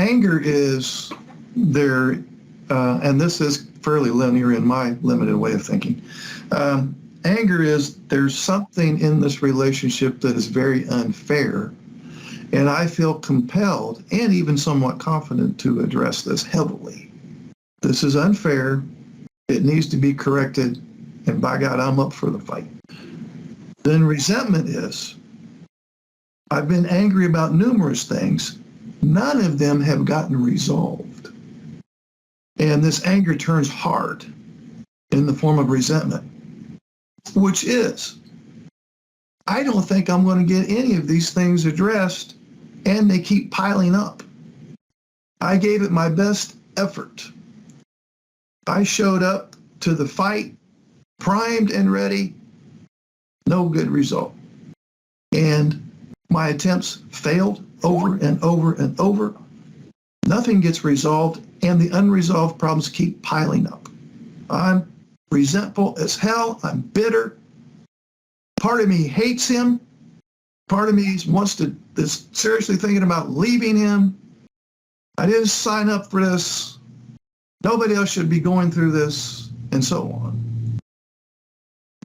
Anger is there, and this is fairly linear in my limited way of thinking. Anger is there's something in this relationship that is very unfair, and I feel compelled and even somewhat confident to address this heavily. This is unfair. It needs to be corrected, and by God, I'm up for the fight. Then resentment is, I've been angry about numerous things. None of them have gotten resolved. And this anger turns hard in the form of resentment, which is, I don't think I'm going to get any of these things addressed, and they keep piling up. I gave it my best effort. I showed up to the fight, primed and ready, no good result. And my attempts failed over and over and over. Nothing gets resolved, and the unresolved problems keep piling up. I'm resentful as hell. I'm bitter. Part of me hates him. Part of me is seriously thinking about leaving him. I didn't sign up for this. Nobody else should be going through this, and so on.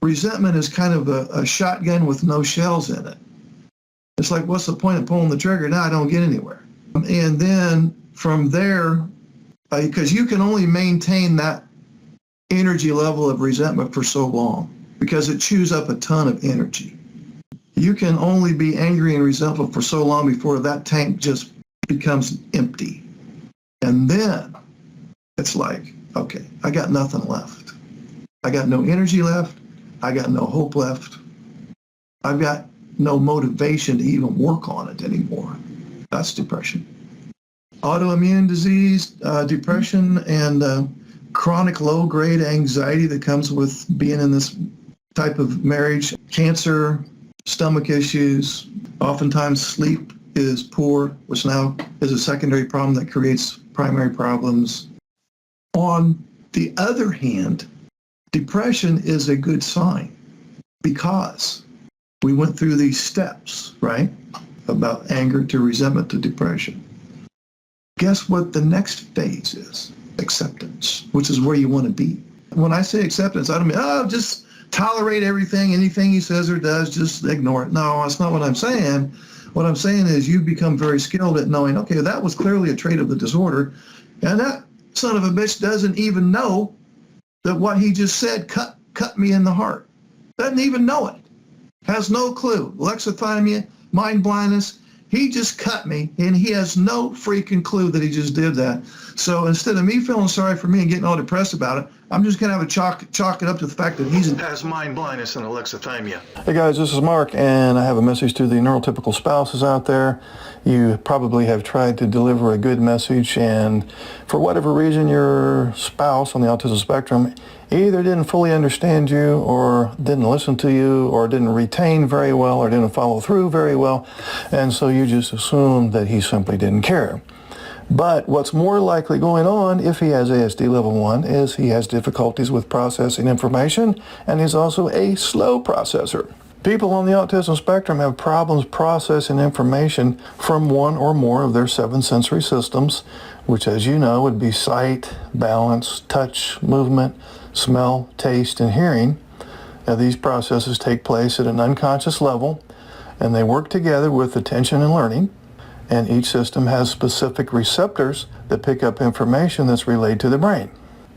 Resentment is kind of a shotgun with no shells in it. It's like, what's the point of pulling the trigger? Now I don't get anywhere. And then from there, because you can only maintain that energy level of resentment for so long, because it chews up a ton of energy. You can only be angry and resentful for so long before that tank just becomes empty. And then it's like, okay, I got nothing left. I got no energy left. I got no hope left. I've got no motivation to even work on it anymore. That's depression. Autoimmune disease, depression, and chronic low-grade anxiety that comes with being in this type of marriage, cancer, stomach issues, oftentimes sleep is poor, which now is a secondary problem that creates primary problems. On the other hand, depression is a good sign because we went through these steps, right? About anger to resentment to depression. Guess what the next phase is? Acceptance, which is where you want to be. When I say acceptance, I don't mean, just tolerate everything, anything he says or does, just ignore it. No, that's not what I'm saying. What I'm saying is you become very skilled at knowing, okay, that was clearly a trait of the disorder, and that son of a bitch doesn't even know that what he just said cut me in the heart. Doesn't even know it. Has no clue. Alexithymia, mind blindness. He just cut me, and he has no freaking clue that he just did that. So instead of me feeling sorry for me and getting all depressed about it, I'm just going to have a chalk it up to the fact that he has mind blindness and alexithymia. Hey guys, this is Mark, and I have a message to the neurotypical spouses out there. You probably have tried to deliver a good message, and for whatever reason, your spouse on the autism spectrum either didn't fully understand you, or didn't listen to you, or didn't retain very well, or didn't follow through very well, and so you just assumed that he simply didn't care. But what's more likely going on if he has ASD level 1 is he has difficulties with processing information, and he's also a slow processor. People on the autism spectrum have problems processing information from one or more of their 7 sensory systems, which, as you know, would be sight, balance, touch, movement, smell, taste, and hearing. Now, these processes take place at an unconscious level, and they work together with attention and learning. And each system has specific receptors that pick up information that's relayed to the brain.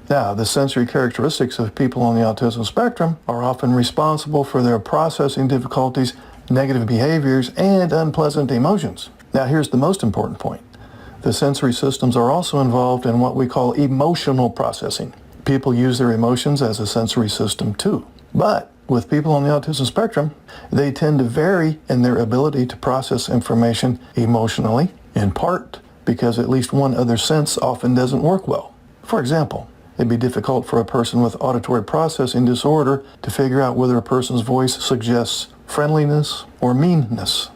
Now, the sensory characteristics of people on the autism spectrum are often responsible for their processing difficulties, negative behaviors, and unpleasant emotions. Now, here's the most important point. The sensory systems are also involved in what we call emotional processing. People use their emotions as a sensory system too. But with people on the autism spectrum, they tend to vary in their ability to process information emotionally, in part because at least one other sense often doesn't work well. For example, it'd be difficult for a person with auditory processing disorder to figure out whether a person's voice suggests friendliness or meanness.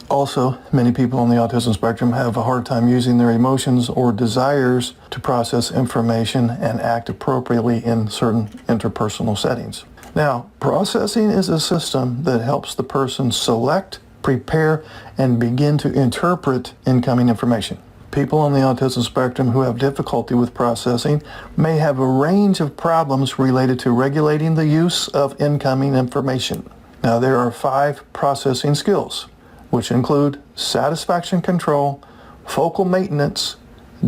Also, many people on the autism spectrum have a hard time using their emotions or desires to process information and act appropriately in certain interpersonal settings. Now, processing is a system that helps the person select, prepare, and begin to interpret incoming information. People on the autism spectrum who have difficulty with processing may have a range of problems related to regulating the use of incoming information. Now, there are 5 processing skills, which include satisfaction control, focal maintenance,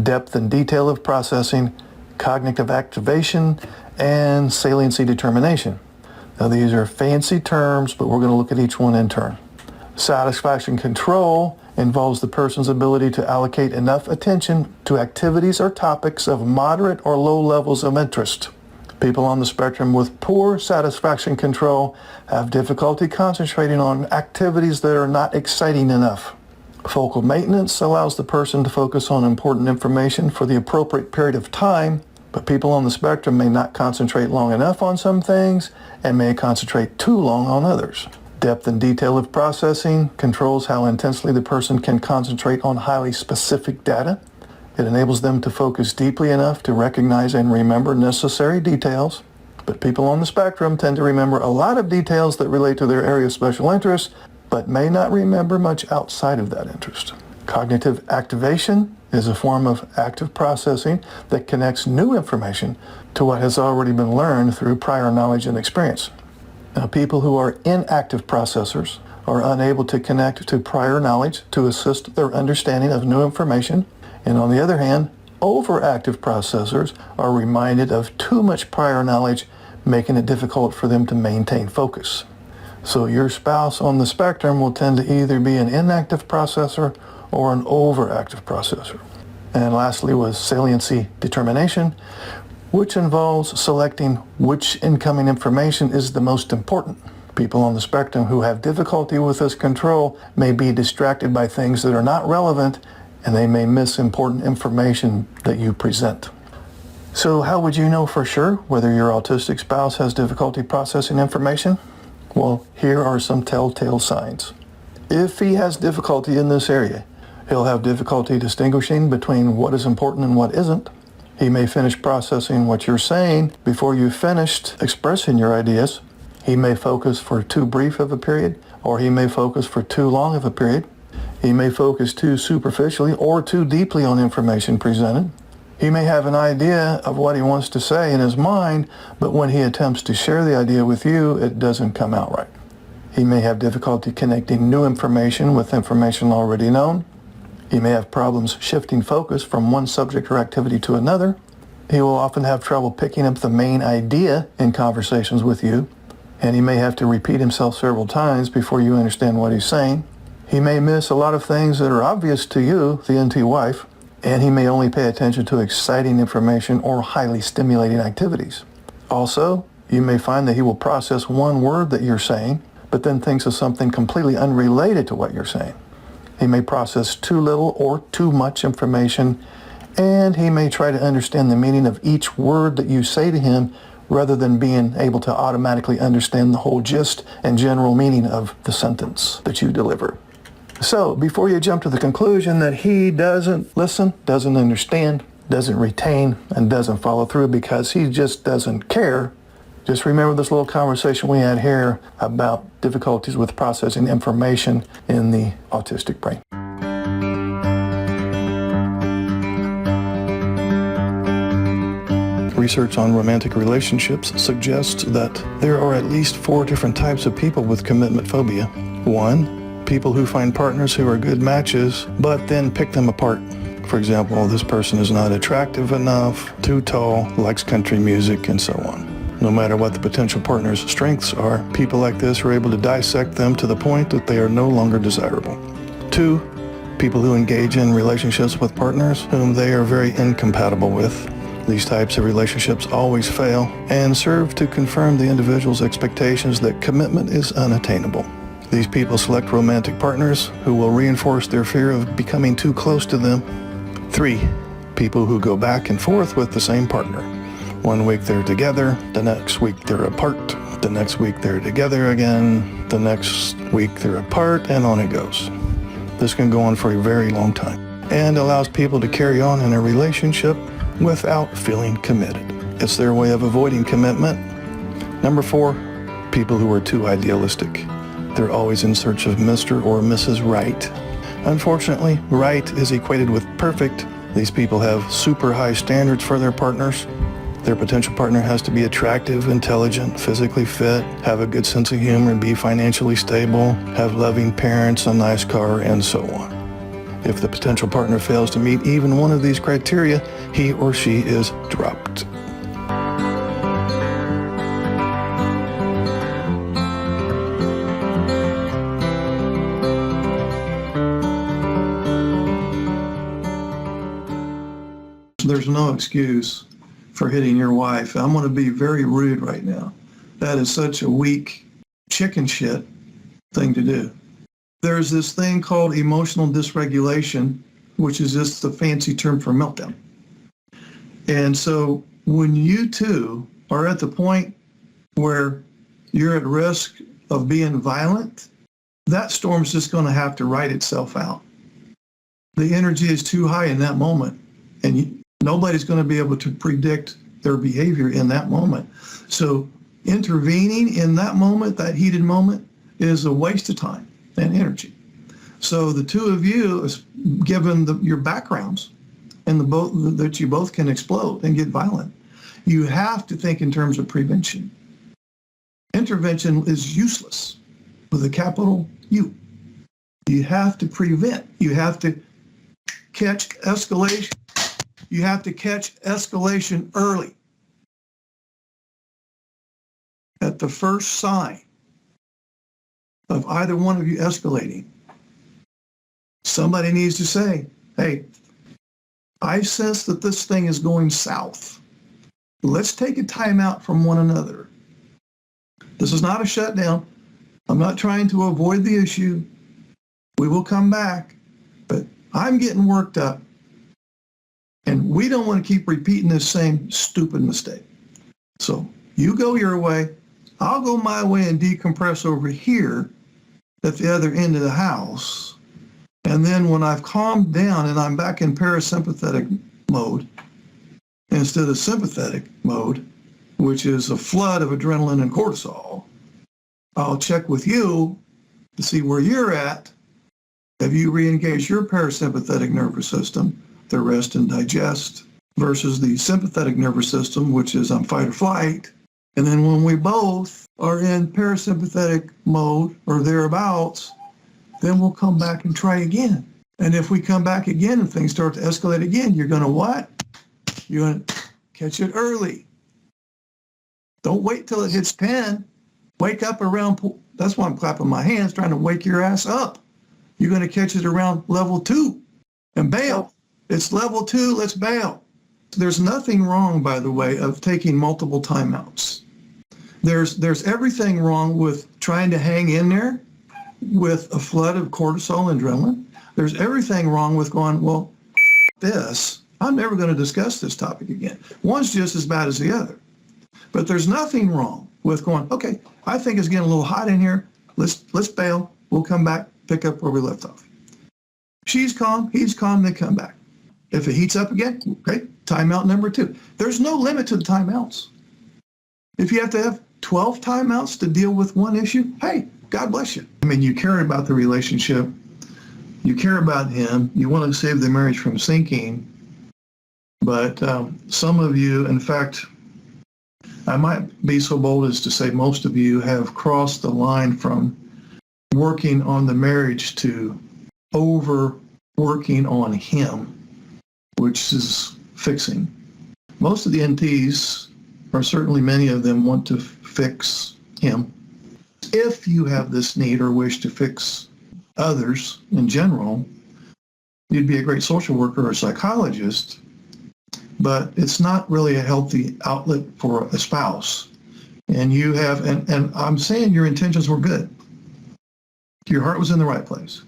depth and detail of processing, cognitive activation, and saliency determination. Now, these are fancy terms, but we're going to look at each one in turn. Satisfaction control involves the person's ability to allocate enough attention to activities or topics of moderate or low levels of interest. People on the spectrum with poor satisfaction control have difficulty concentrating on activities that are not exciting enough. Focal maintenance allows the person to focus on important information for the appropriate period of time, but people on the spectrum may not concentrate long enough on some things and may concentrate too long on others. Depth and detail of processing controls how intensely the person can concentrate on highly specific data. It enables them to focus deeply enough to recognize and remember necessary details, but people on the spectrum tend to remember a lot of details that relate to their area of special interest, but may not remember much outside of that interest. Cognitive activation is a form of active processing that connects new information to what has already been learned through prior knowledge and experience. Now, people who are inactive processors are unable to connect to prior knowledge to assist their understanding of new information. And on the other hand, overactive processors are reminded of too much prior knowledge, making it difficult for them to maintain focus. So your spouse on the spectrum will tend to either be an inactive processor or an overactive processor. And lastly was saliency determination, which involves selecting which incoming information is the most important. People on the spectrum who have difficulty with this control may be distracted by things that are not relevant, and they may miss important information that you present. So how would you know for sure whether your autistic spouse has difficulty processing information? Well, here are some telltale signs. If he has difficulty in this area, he'll have difficulty distinguishing between what is important and what isn't. He may finish processing what you're saying before you've finished expressing your ideas. He may focus for too brief of a period, or he may focus for too long of a period. He may focus too superficially or too deeply on information presented. He may have an idea of what he wants to say in his mind, but when he attempts to share the idea with you, it doesn't come out right. He may have difficulty connecting new information with information already known. He may have problems shifting focus from one subject or activity to another. He will often have trouble picking up the main idea in conversations with you, and he may have to repeat himself several times before you understand what he's saying. He may miss a lot of things that are obvious to you, the NT wife, and he may only pay attention to exciting information or highly stimulating activities. Also, you may find that he will process one word that you're saying, but then thinks of something completely unrelated to what you're saying. He may process too little or too much information, and he may try to understand the meaning of each word that you say to him rather than being able to automatically understand the whole gist and general meaning of the sentence that you deliver. So, before you jump to the conclusion that he doesn't listen, doesn't understand, doesn't retain, and doesn't follow through because he just doesn't care, just remember this little conversation we had here about difficulties with processing information in the autistic brain. Research on romantic relationships suggests that there are at least 4 different types of people with commitment phobia. 1, people who find partners who are good matches, but then pick them apart. For example, this person is not attractive enough, too tall, likes country music, and so on. No matter what the potential partner's strengths are, people like this are able to dissect them to the point that they are no longer desirable. 2, people who engage in relationships with partners whom they are very incompatible with. These types of relationships always fail and serve to confirm the individual's expectations that commitment is unattainable. These people select romantic partners who will reinforce their fear of becoming too close to them. 3, people who go back and forth with the same partner. One week they're together, the next week they're apart, the next week they're together again, the next week they're apart, and on it goes. This can go on for a very long time and allows people to carry on in a relationship without feeling committed. It's their way of avoiding commitment. Number 4, people who are too idealistic. They're always in search of Mr. or Mrs. Right. Unfortunately, right is equated with perfect. These people have super high standards for their partners. Their potential partner has to be attractive, intelligent, physically fit, have a good sense of humor, be financially stable, have loving parents, a nice car, and so on. If the potential partner fails to meet even one of these criteria, he or she is dropped. There's no excuse for hitting your wife. I'm going to be very rude right now. That is such a weak chicken shit thing to do. There's this thing called emotional dysregulation, which is just the fancy term for meltdown. And so when you two are at the point where you're at risk of being violent, that storm's just going to have to write itself out. The energy is too high in that moment, and nobody's going to be able to predict their behavior in that moment. So intervening in that moment, that heated moment, is a waste of time and energy. So the two of you, given your backgrounds and that you both can explode and get violent, you have to think in terms of prevention. Intervention is useless with a capital U. You have to prevent. You have to catch escalation. You have to catch escalation early. At the first sign of either one of you escalating, somebody needs to say, hey, I sense that this thing is going south. Let's take a time out from one another. This is not a shutdown. I'm not trying to avoid the issue. We will come back, but I'm getting worked up. And we don't want to keep repeating this same stupid mistake. So you go your way, I'll go my way and decompress over here at the other end of the house. And then when I've calmed down and I'm back in parasympathetic mode instead of sympathetic mode, which is a flood of adrenaline and cortisol, I'll check with you to see where you're at. Have you re-engaged your parasympathetic nervous system, the rest and digest, versus the sympathetic nervous system, which is on fight or flight. And then when we both are in parasympathetic mode or thereabouts, then we'll come back and try again. And if we come back again and things start to escalate again, you're going to what? You're going to catch it early. Don't wait till it hits 10. Wake up around, that's why I'm clapping my hands, trying to wake your ass up. You're going to catch it around level 2 and bail. It's level 2, let's bail. There's nothing wrong, by the way, of taking multiple timeouts. There's everything wrong with trying to hang in there with a flood of cortisol and adrenaline. There's everything wrong with going, well, this, I'm never going to discuss this topic again. One's just as bad as the other. But there's nothing wrong with going, okay, I think it's getting a little hot in here. Let's bail. We'll come back, pick up where we left off. She's calm, he's calm, they come back. If it heats up again, okay, timeout number 2. There's no limit to the timeouts. If you have to have 12 timeouts to deal with one issue, hey, God bless you. I mean, you care about the relationship. You care about him. You want to save the marriage from sinking. But some of you, in fact, I might be so bold as to say most of you have crossed the line from working on the marriage to overworking on him, which is fixing. Most of the NTs, or certainly many of them, want to fix him. If you have this need or wish to fix others in general, you'd be a great social worker or a psychologist, but it's not really a healthy outlet for a spouse. And you have, and I'm saying your intentions were good. Your heart was in the right place.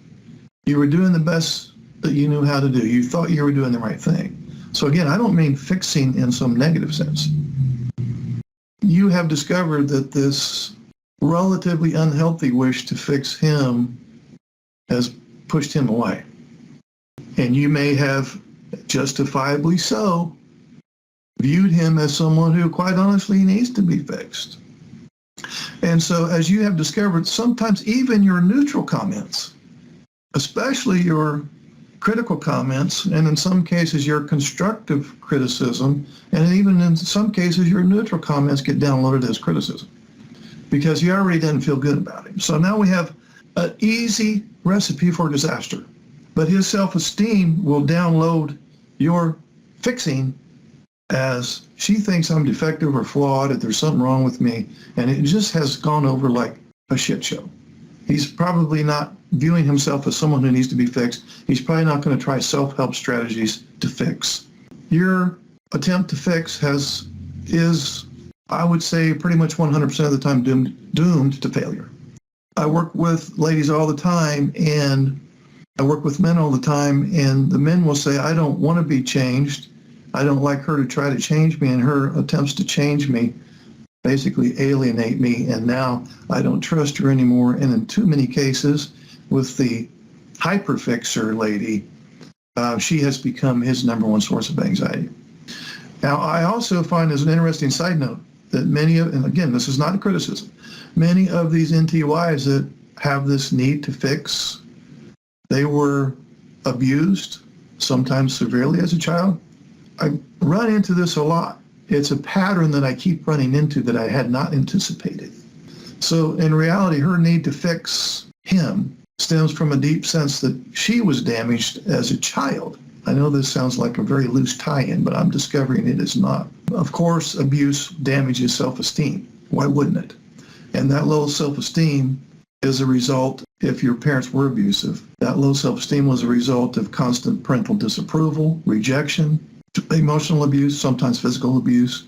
You were doing the best that you knew how to do. You thought you were doing the right thing. So again, I don't mean fixing in some negative sense. You have discovered that this relatively unhealthy wish to fix him has pushed him away. And you may have, justifiably so, viewed him as someone who quite honestly needs to be fixed. And so as you have discovered, sometimes even your neutral comments especially your critical comments, and in some cases your constructive criticism, and even in some cases your neutral comments get downloaded as criticism because he already didn't feel good about him. So now we have an easy recipe for disaster. But his self-esteem will download your fixing as she thinks I'm defective or flawed, that there's something wrong with me, and it just has gone over like a shit show. He's probably not viewing himself as someone who needs to be fixed. He's probably not going to try self-help strategies to fix. Your attempt to fix is, I would say, pretty much 100% of the time doomed to failure. I work with ladies all the time, and I work with men all the time, and the men will say, I don't want to be changed. I don't like her to try to change me, and her attempts to change me basically alienate me, and now I don't trust her anymore. And in too many cases, with the hyperfixer lady, she has become his number one source of anxiety. Now, I also find as an interesting side note that many of, and again, this is not a criticism, many of these NTYs that have this need to fix, they were abused, sometimes severely as a child. I run into this a lot. It's a pattern that I keep running into that I had not anticipated. So in reality, her need to fix him stems from a deep sense that she was damaged as a child. I know this sounds like a very loose tie-in, but I'm discovering it is not. Of course, abuse damages self-esteem. Why wouldn't it? And that low self-esteem is a result, if your parents were abusive, that low self-esteem was a result of constant parental disapproval, rejection, emotional abuse, sometimes physical abuse.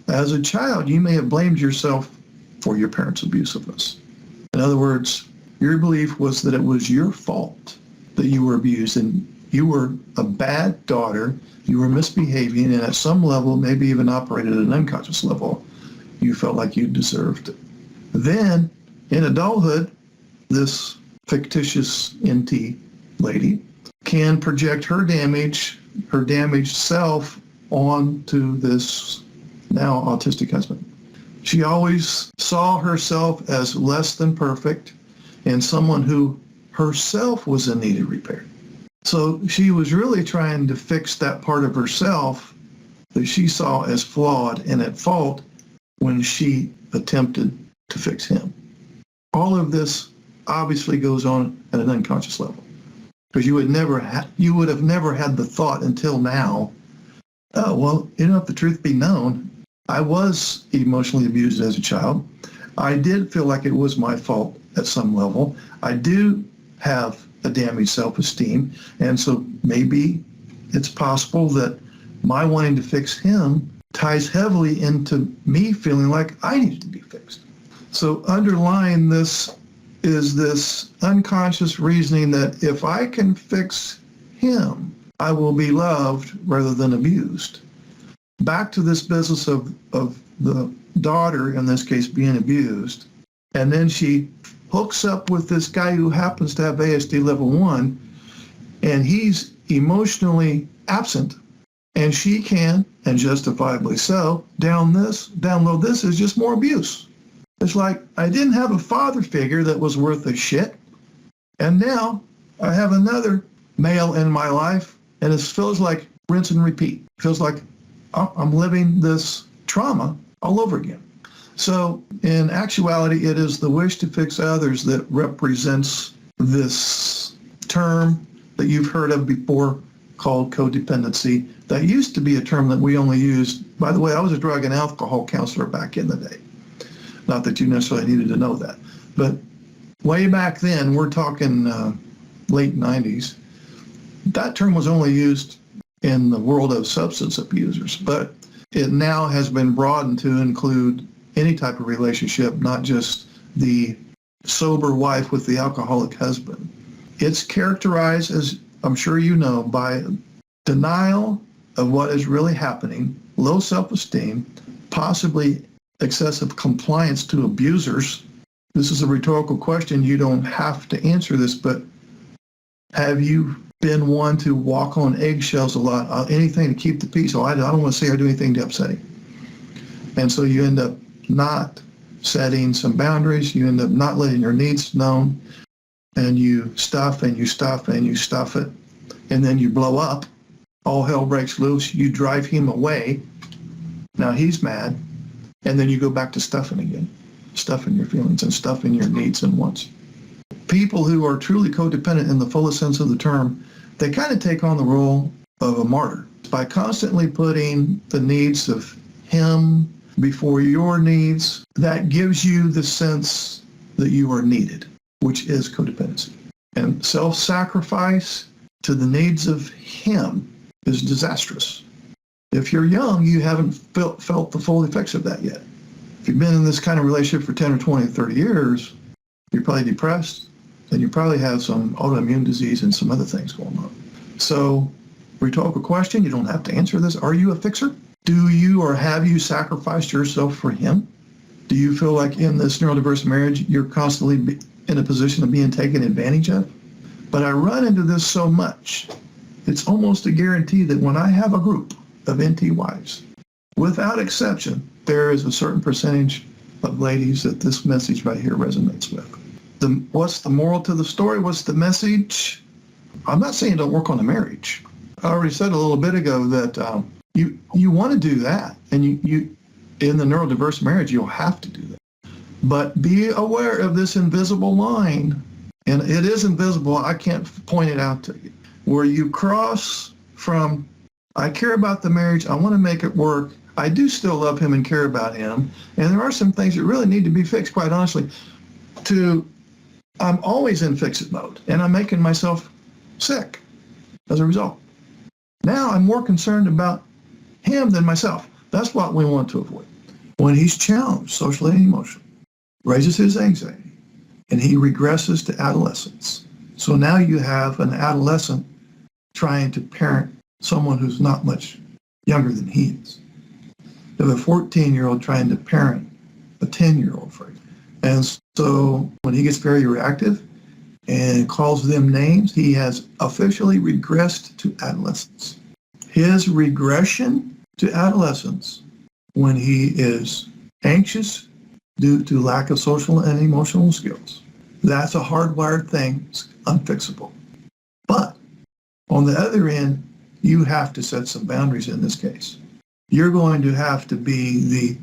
As a child, you may have blamed yourself for your parents' abusiveness. In other words, your belief was that it was your fault that you were abused, and you were a bad daughter, you were misbehaving, and at some level, maybe even operated at an unconscious level, you felt like you deserved it. Then, in adulthood, this fictitious NT lady can project her damaged self onto this now autistic husband. She always saw herself as less than perfect and someone who herself was in need of repair. So she was really trying to fix that part of herself that she saw as flawed and at fault when she attempted to fix him. All of this obviously goes on at an unconscious level, because you would have never had the thought until now, oh, well, if the truth be known, I was emotionally abused as a child. I did feel like it was my fault at some level. I do have a damaged self-esteem, and so maybe it's possible that my wanting to fix him ties heavily into me feeling like I need to be fixed. So underlying this is this unconscious reasoning that if I can fix him, I will be loved rather than abused. Back to this business of the daughter, in this case, being abused, and then she hooks up with this guy who happens to have ASD level 1, and he's emotionally absent, and she can, and justifiably so, download this as just more abuse. It's like, I didn't have a father figure that was worth a shit, and now I have another male in my life, and it feels like rinse and repeat. It feels like I'm living this trauma all over again. So in actuality, it is the wish to fix others that represents this term that you've heard of before called codependency. That used to be a term that we only used. By the way, I was a drug and alcohol counselor back in the day. Not that you necessarily needed to know that. But way back then, we're talking late 90s, that term was only used in the world of substance abusers. But it now has been broadened to include any type of relationship, not just the sober wife with the alcoholic husband. It's characterized, as I'm sure you know, by denial of what is really happening, low self-esteem, possibly excessive compliance to abusers. This is a rhetorical question. You don't have to answer this, but have you been one to walk on eggshells a lot, anything to keep the peace? Oh, I don't want to say or do anything to upset him. And so you end up not setting some boundaries. You end up not letting your needs known. and you stuff and you stuff and you stuff it, and then you blow up, all hell breaks loose, you drive him away, now he's mad, and then you go back to stuffing again, stuffing your feelings and stuffing your needs and wants. People who are truly codependent in the fullest sense of the term, they kind of take on the role of a martyr by constantly putting the needs of him before your needs. That gives you the sense that you are needed, which is codependency. And self-sacrifice to the needs of him is disastrous. If you're young, you haven't felt the full effects of that yet. If you've been in this kind of relationship for 10 or 20 or 30 years, you're probably depressed, and you probably have some autoimmune disease and some other things going on. So, rhetorical question, you don't have to answer this. Are you a fixer? Do you or have you sacrificed yourself for him? Do you feel like in this neurodiverse marriage, you're constantly in a position of being taken advantage of? But I run into this so much, it's almost a guarantee that when I have a group of NT wives, without exception, there is a certain percentage of ladies that this message right here resonates with. What's the moral to the story? What's the message? I'm not saying don't work on the marriage. I already said a little bit ago that you want to do that, and you in the neurodiverse marriage, you'll have to do that. But be aware of this invisible line, and it is invisible. I can't point it out to you, where you cross from, I care about the marriage, I want to make it work, I do still love him and care about him, and there are some things that really need to be fixed, quite honestly, to I'm always in fix-it mode, and I'm making myself sick as a result. Now I'm more concerned about him than myself. That's what we want to avoid. When he's challenged socially and emotionally, raises his anxiety, and he regresses to adolescence. So now you have an adolescent trying to parent someone who's not much younger than he is. You have a 14-year-old trying to parent a 10-year-old, for example. And so when he gets very reactive and calls them names, he has officially regressed to adolescence. His regression to adolescence, when he is anxious due to lack of social and emotional skills, that's a hardwired thing. It's unfixable. But on the other end, you have to set some boundaries in this case. You're going to have to be the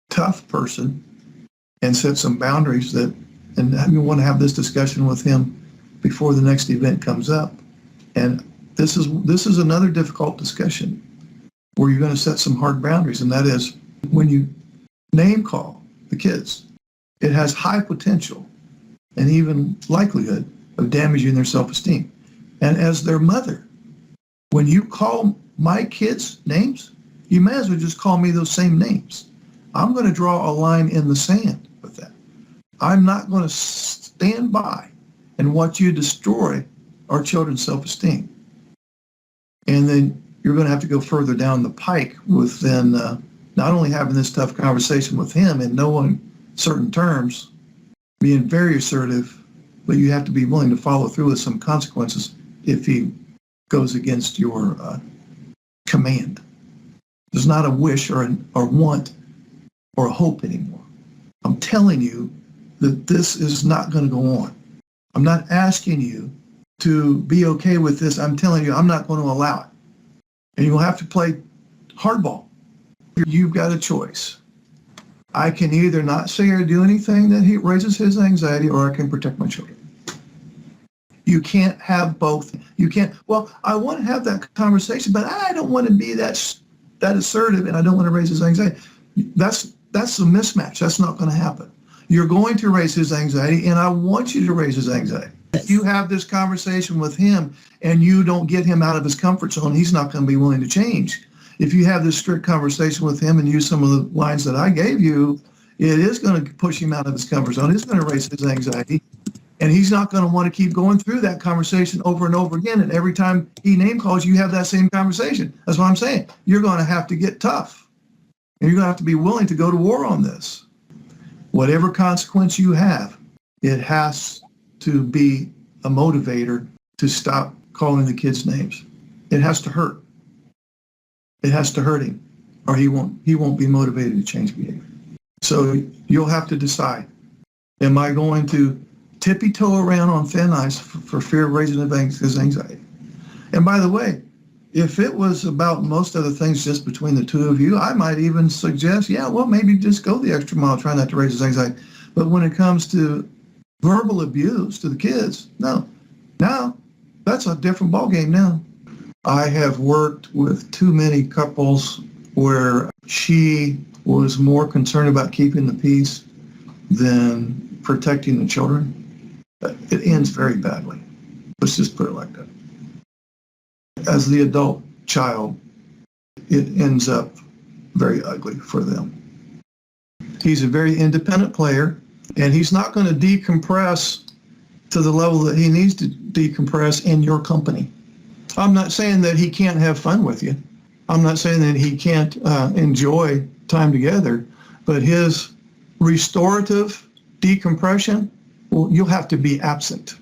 tough person and set some boundaries that, and you want to have this discussion with him before the next event comes up. And this is another difficult discussion where you're going to set some hard boundaries, and that is when you name call the kids, it has high potential and even likelihood of damaging their self-esteem. And as their mother, when you call my kids names, you may as well just call me those same names. I'm going to draw a line in the sand with that. I'm not going to stand by and watch you destroy our children's self-esteem. And then you're going to have to go further down the pike with then not only having this tough conversation with him and knowing certain terms, being very assertive, but you have to be willing to follow through with some consequences if he goes against your command. There's not a wish or want or a hope anymore. I'm telling you that this is not going to go on. I'm not asking you to be okay with this. I'm telling you I'm not going to allow it. And you'll have to play hardball. You've got a choice. I can either not say or do anything that raises his anxiety, or I can protect my children. You can't have both. You can't, well, I want to have that conversation, but I don't want to be that assertive, and I don't want to raise his anxiety. That's a mismatch. That's not going to happen. You're going to raise his anxiety, and I want you to raise his anxiety. If you have this conversation with him and you don't get him out of his comfort zone, he's not going to be willing to change. If you have this strict conversation with him and use some of the lines that I gave you, it is going to push him out of his comfort zone. It's going to raise his anxiety. And he's not going to want to keep going through that conversation over and over again. And every time he name calls, you have that same conversation. That's what I'm saying. You're going to have to get tough. And you're going to have to be willing to go to war on this. Whatever consequence you have, it has to be a motivator to stop calling the kids names. It has to hurt. It has to hurt him, or he won't be motivated to change behavior. So you'll have to decide, am I going to tippy-toe around on thin ice for fear of raising his anxiety. And by the way, if it was about most other things just between the two of you, I might even suggest, yeah, well, maybe just go the extra mile, try not to raise his anxiety. But when it comes to verbal abuse to the kids, no. Now, that's a different ballgame now. I have worked with too many couples where she was more concerned about keeping the peace than protecting the children. It ends very badly. Let's just put it like that. As the adult child, it ends up very ugly for them. He's a very independent player, and he's not going to decompress to the level that he needs to decompress in your company. I'm not saying that he can't have fun with you. I'm not saying that he can't enjoy time together, but his restorative decompression, well, you'll have to be absent.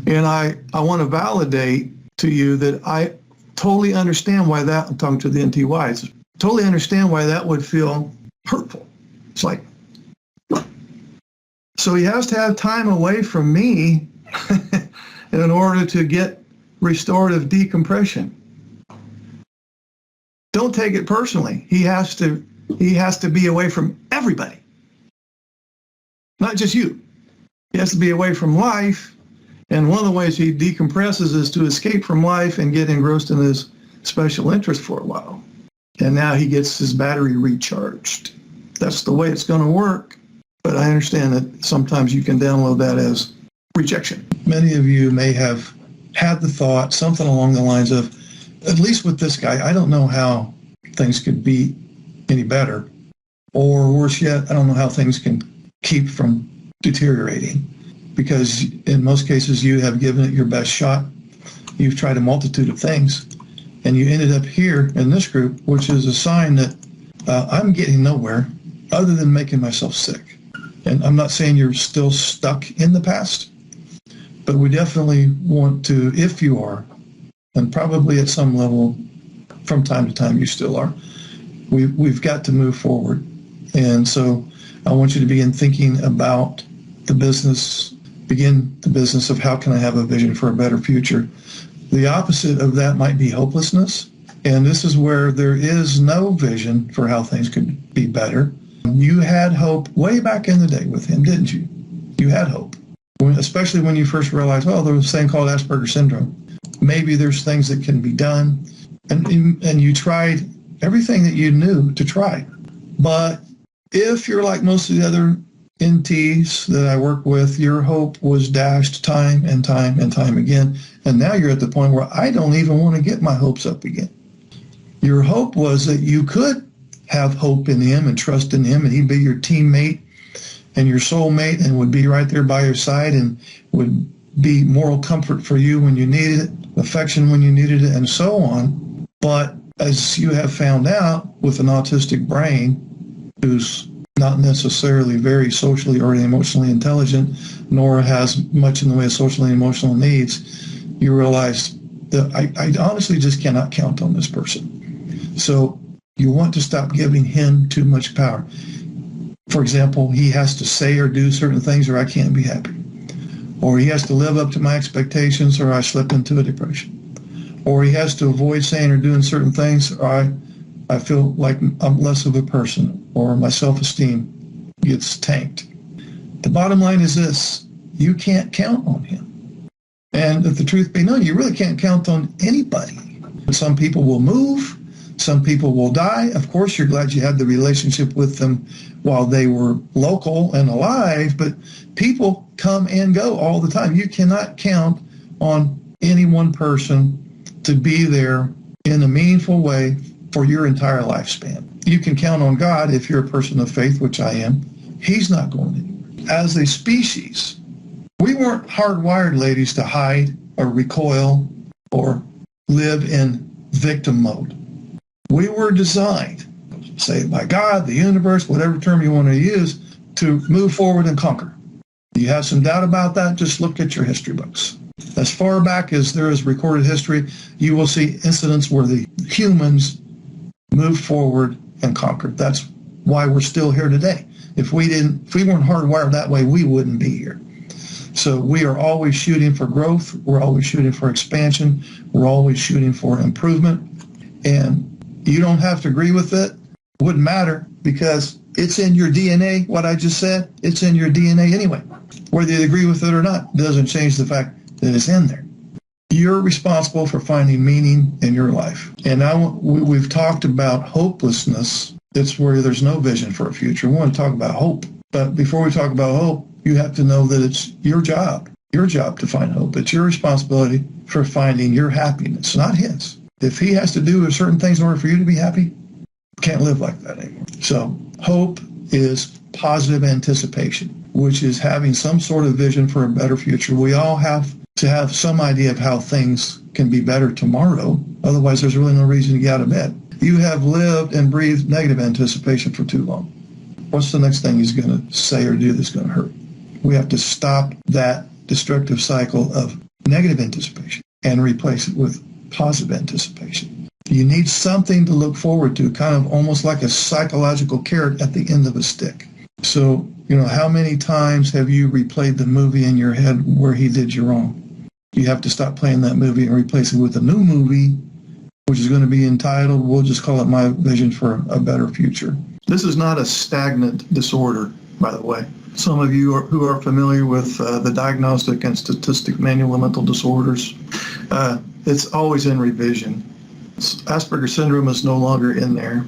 And I want to validate to you that I totally understand why that, I'm talking to the NTYs, totally understand why that would feel hurtful. It's like, so he has to have time away from me in order to get restorative decompression. Don't take it personally. He has to be away from everybody, not just you. He has to be away from life. And one of the ways he decompresses is to escape from life and get engrossed in his special interest for a while. And now he gets his battery recharged. That's the way it's going to work. But I understand that sometimes you can download that as rejection. Many of you may have had the thought, something along the lines of, at least with this guy, I don't know how things could be any better. Or worse yet, I don't know how things can keep from deteriorating. Because in most cases, you have given it your best shot. You've tried a multitude of things, and you ended up here in this group, which is a sign that I'm getting nowhere other than making myself sick. And I'm not saying you're still stuck in the past, but we definitely want to, if you are, and probably at some level from time to time you still are, we've got to move forward. And so I want you to begin thinking about the business, begin the business of how can I have a vision for a better future. The opposite of that might be hopelessness. And this is where there is no vision for how things could be better. You had hope way back in the day with him, didn't you? You had hope, especially when you first realized, well, there's a thing called Asperger's syndrome. Maybe there's things that can be done. And you tried everything that you knew to try. But if you're like most of the other NTs that I work with, your hope was dashed time and time and time again. And now you're at the point where I don't even want to get my hopes up again. Your hope was that you could have hope in him and trust in him, and he'd be your teammate and your soulmate and would be right there by your side and would be moral comfort for you when you needed it, affection when you needed it, and so on. But as you have found out, with an autistic brain who's not necessarily very socially or emotionally intelligent, nor has much in the way of social and emotional needs, you realize that I honestly just cannot count on this person. So you want to stop giving him too much power. For example, he has to say or do certain things or I can't be happy. Or he has to live up to my expectations or I slip into a depression. Or he has to avoid saying or doing certain things or I feel like I'm less of a person, or my self-esteem gets tanked. The bottom line is this: you can't count on him. And if the truth be known, you really can't count on anybody. Some people will move, some people will die. Of course, you're glad you had the relationship with them while they were local and alive, but people come and go all the time. You cannot count on any one person to be there in a meaningful way for your entire lifespan. You can count on God if you're a person of faith, which I am. He's not going anywhere. As a species, we weren't hardwired, ladies, to hide or recoil or live in victim mode. We were designed, say by God, the universe, whatever term you want to use, to move forward and conquer. You have some doubt about that? Just look at your history books. As far back as there is recorded history, you will see incidents where the humans moved forward and conquered. That's why we're still here today. If we weren't hardwired that way, we wouldn't be here. So we are always shooting for growth. We're always shooting for expansion. We're always shooting for improvement. And you don't have to agree with it. Wouldn't matter because it's in your DNA. What I just said, it's in your DNA anyway. Whether you agree with it or not doesn't change the fact that it's in there. You're responsible for finding meaning in your life. And now we've talked about hopelessness. It's where there's no vision for a future. We want to talk about hope. But before we talk about hope, you have to know that it's your job to find hope. It's your responsibility for finding your happiness, not his. If he has to do certain things in order for you to be happy, you can't live like that anymore. So hope is positive anticipation, which is having some sort of vision for a better future. We all have to have some idea of how things can be better tomorrow. Otherwise, there's really no reason to get out of bed. You have lived and breathed negative anticipation for too long. What's the next thing he's going to say or do that's going to hurt? We have to stop that destructive cycle of negative anticipation and replace it with positive anticipation. You need something to look forward to, kind of almost like a psychological carrot at the end of a stick. So, how many times have you replayed the movie in your head where he did you wrong? You have to stop playing that movie and replace it with a new movie, which is going to be entitled, we'll just call it My Vision for a Better Future. This is not a stagnant disorder, by the way. Some of you who are familiar with the Diagnostic and Statistic Manual of Mental Disorders, it's always in revision. Asperger's syndrome is no longer in there.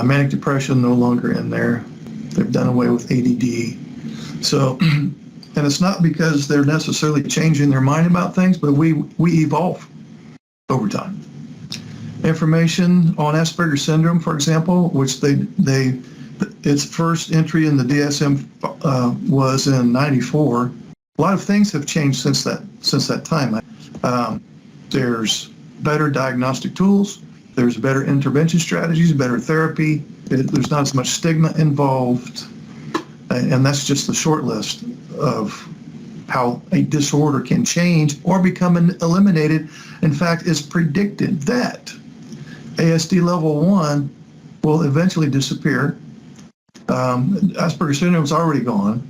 Manic depression no longer in there. They've done away with ADD. So, and it's not because they're necessarily changing their mind about things, but we evolve over time. Information on Asperger's syndrome, for example, which its first entry in the DSM was in '94. A lot of things have changed since that time. There's better diagnostic tools. There's better intervention strategies, better therapy. There's not as much stigma involved. And that's just the short list of how a disorder can change or become eliminated. In fact, it's predicted that ASD level 1 will eventually disappear. Asperger's syndrome is already gone.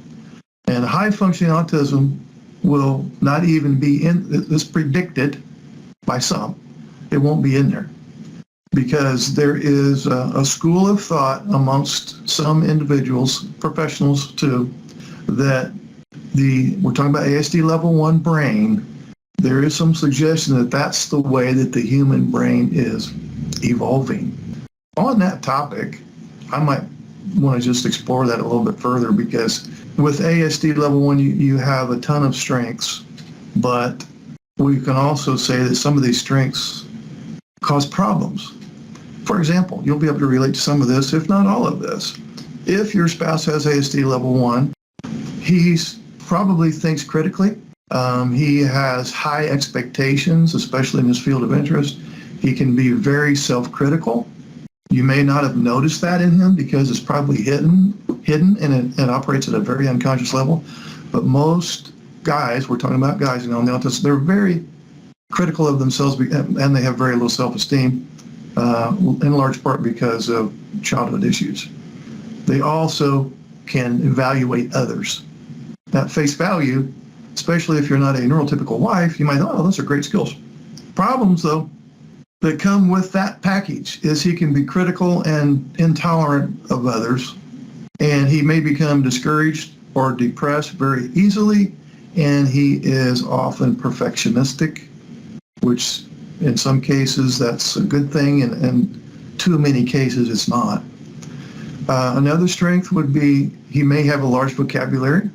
And high-functioning autism will not even be in, it's predicted by some, it won't be in there. Because there is a school of thought amongst some individuals, professionals too, that we're talking about ASD level 1 brain, there is some suggestion that that's the way that the human brain is evolving. On that topic, I might want to just explore that a little bit further, because with ASD level 1, you have a ton of strengths, but we can also say that some of these strengths cause problems. For example, you'll be able to relate to some of this, if not all of this. If your spouse has ASD level 1, he probably thinks critically. He has high expectations, especially in his field of interest. He can be very self-critical. You may not have noticed that in him because it's probably hidden and it operates at a very unconscious level. But most guys, we're talking about guys, on the autism, they're very critical of themselves and they have very low self-esteem. In large part because of childhood issues. They also can evaluate others. At face value, especially if you're not a neurotypical wife, you might think, oh, those are great skills. Problems, though, that come with that package is he can be critical and intolerant of others, and he may become discouraged or depressed very easily, and he is often perfectionistic, which in some cases, that's a good thing, and too many cases, it's not. Another strength would be he may have a large vocabulary,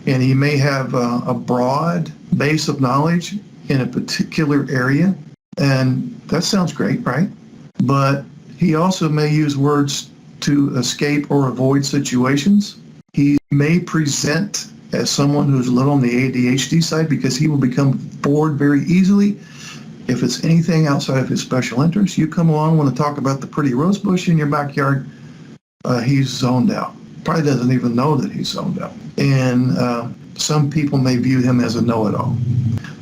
and he may have a broad base of knowledge in a particular area, and that sounds great, right? But he also may use words to escape or avoid situations. He may present as someone who's a little on the ADHD side because he will become bored very easily. If it's anything outside of his special interest, you come along, want to talk about the pretty rose bush in your backyard, he's zoned out. Probably doesn't even know that he's zoned out. And some people may view him as a know-it-all.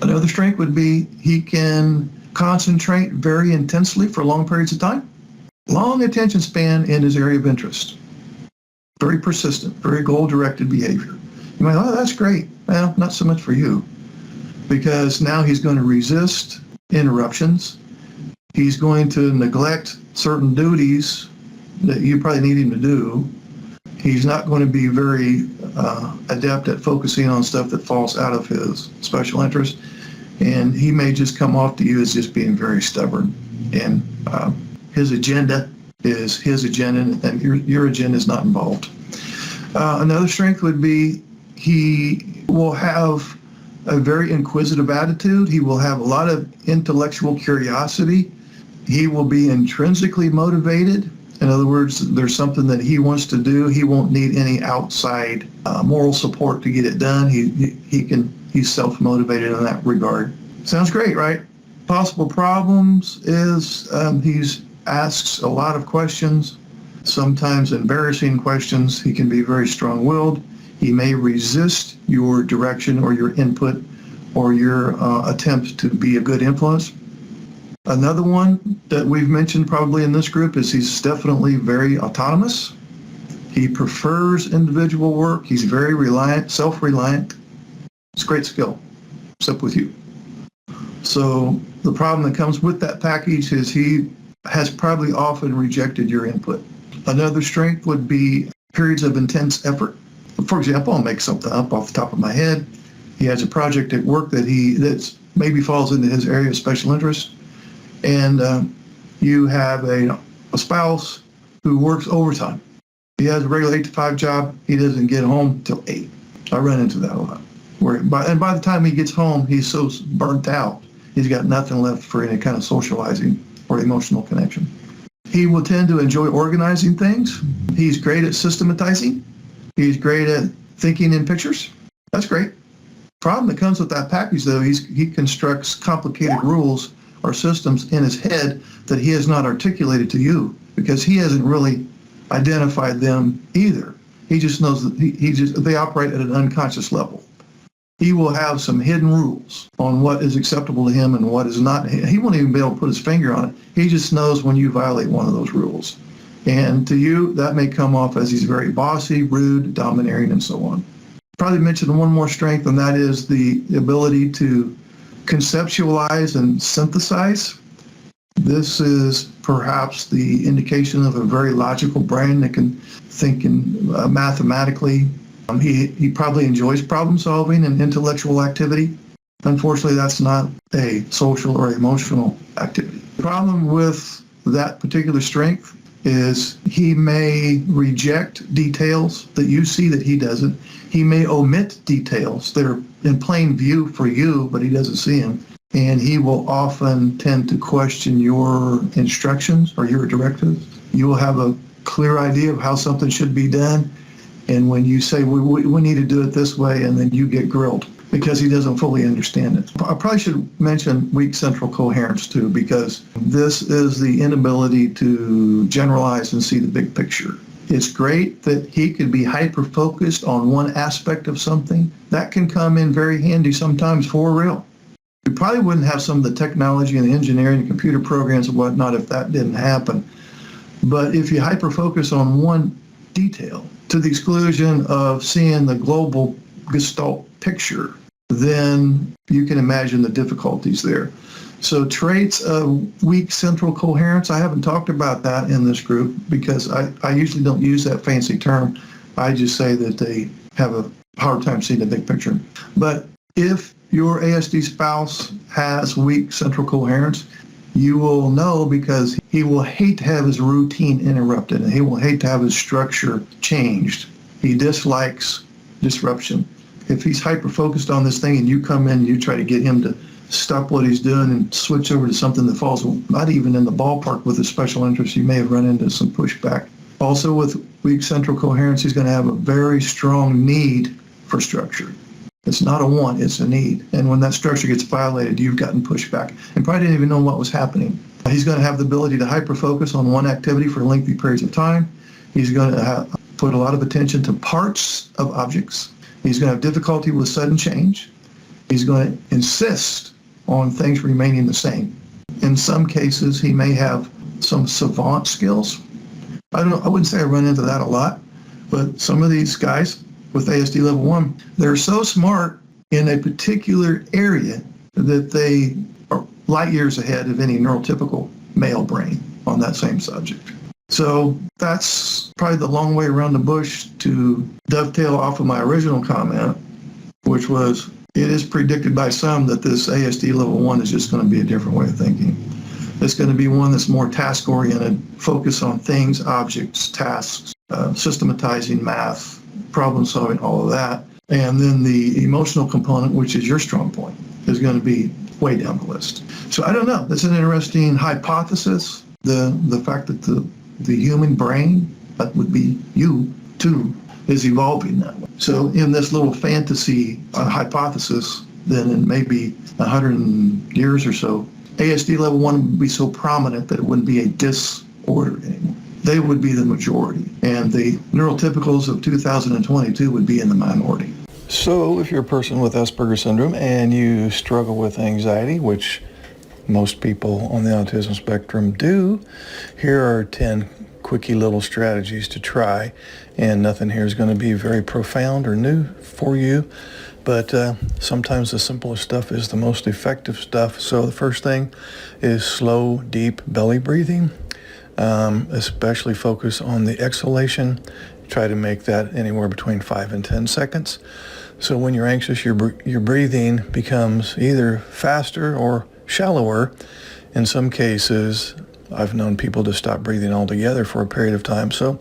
Another strength would be he can concentrate very intensely for long periods of time. Long attention span in his area of interest. Very persistent, very goal-directed behavior. You might, oh, that's great. Well, not so much for you, because now he's going to resist interruptions. He's going to neglect certain duties that you probably need him to do. He's not going to be very adept at focusing on stuff that falls out of his special interest. And he may just come off to you as just being very stubborn. And his agenda is his agenda, and your agenda is not involved. Another strength would be he will have a very inquisitive attitude. He will have a lot of intellectual curiosity. He will be intrinsically motivated. In other words, there's something that he wants to do. He won't need any outside moral support to get it done. He's self-motivated in that regard. Sounds great, right? Possible problems is he asks a lot of questions, sometimes embarrassing questions. He can be very strong-willed. He may resist your direction or your input or your attempt to be a good influence. Another one that we've mentioned probably in this group is he's definitely very autonomous. He prefers individual work. He's very reliant, self-reliant. It's a great skill, except with you. So the problem that comes with that package is he has probably often rejected your input. Another strength would be periods of intense effort. For example, I'll make something up off the top of my head. He has a project at work that maybe falls into his area of special interest. And you have a spouse who works overtime. He has a regular 8 to 5 job. He doesn't get home till 8. I run into that a lot. And by the time he gets home, he's so burnt out, he's got nothing left for any kind of socializing or emotional connection. He will tend to enjoy organizing things. He's great at systematizing. He's great at thinking in pictures. That's great. Problem that comes with that package, though, he constructs complicated rules or systems in his head that he has not articulated to you because he hasn't really identified them either. He just knows that they operate at an unconscious level. He will have some hidden rules on what is acceptable to him and what is not. He won't even be able to put his finger on it. He just knows when you violate one of those rules. And to you, that may come off as he's very bossy, rude, domineering, and so on. Probably mention one more strength, and that is the ability to conceptualize and synthesize. This is perhaps the indication of a very logical brain that can think mathematically. He probably enjoys problem solving and intellectual activity. Unfortunately, that's not a social or emotional activity. The problem with that particular strength is he may reject details that you see that he doesn't. He may omit details that are in plain view for you, but he doesn't see them. And he will often tend to question your instructions or your directives. You will have a clear idea of how something should be done. And when you say, we need to do it this way, and then you get grilled because he doesn't fully understand it. I probably should mention weak central coherence too, because this is the inability to generalize and see the big picture. It's great that he could be hyper-focused on one aspect of something. That can come in very handy sometimes for real. We probably wouldn't have some of the technology and the engineering and computer programs and whatnot if that didn't happen. But if you hyper-focus on one detail to the exclusion of seeing the global gestalt picture, then you can imagine the difficulties there. So traits of weak central coherence, I haven't talked about that in this group because I usually don't use that fancy term. I just say that they have a hard time seeing the big picture. But if your ASD spouse has weak central coherence, you will know because he will hate to have his routine interrupted and he will hate to have his structure changed. He dislikes disruption. If he's hyper-focused on this thing and you come in and you try to get him to stop what he's doing and switch over to something that falls not even in the ballpark with his special interest, you may have run into some pushback. Also with weak central coherence, he's going to have a very strong need for structure. It's not a want, it's a need. And when that structure gets violated, you've gotten pushback and probably didn't even know what was happening. He's going to have the ability to hyper-focus on one activity for lengthy periods of time. He's going to put a lot of attention to parts of objects. He's going to have difficulty with sudden change. He's going to insist on things remaining the same. In some cases, he may have some savant skills. I wouldn't say I run into that a lot, but some of these guys, with ASD level 1, they're so smart in a particular area that they are light years ahead of any neurotypical male brain on that same subject. So that's probably the long way around the bush to dovetail off of my original comment, which was it is predicted by some that this ASD level 1 is just going to be a different way of thinking. It's going to be one that's more task-oriented, focus on things, objects, tasks, systematizing math, problem solving, all of that. And then the emotional component, which is your strong point, is going to be way down the list. So I don't know. That's an interesting hypothesis. The fact that the human brain, that would be you too, is evolving that way. So in this little fantasy hypothesis, then in maybe 100 years or so, ASD level 1 would be so prominent that it wouldn't be a disorder anymore. They would be the majority, and the neurotypicals of 2022 would be in the minority. So if you're a person with Asperger's syndrome and you struggle with anxiety, which most people on the autism spectrum do, here are 10 quickie little strategies to try. And nothing here is going to be very profound or new for you, but sometimes the simplest stuff is the most effective stuff. So the first thing is slow, deep belly breathing. Especially focus on the exhalation. Try to make that anywhere between 5 and 10 seconds. So when you're anxious, your breathing becomes either faster or shallower. In some cases, I've known people to stop breathing altogether for a period of time. So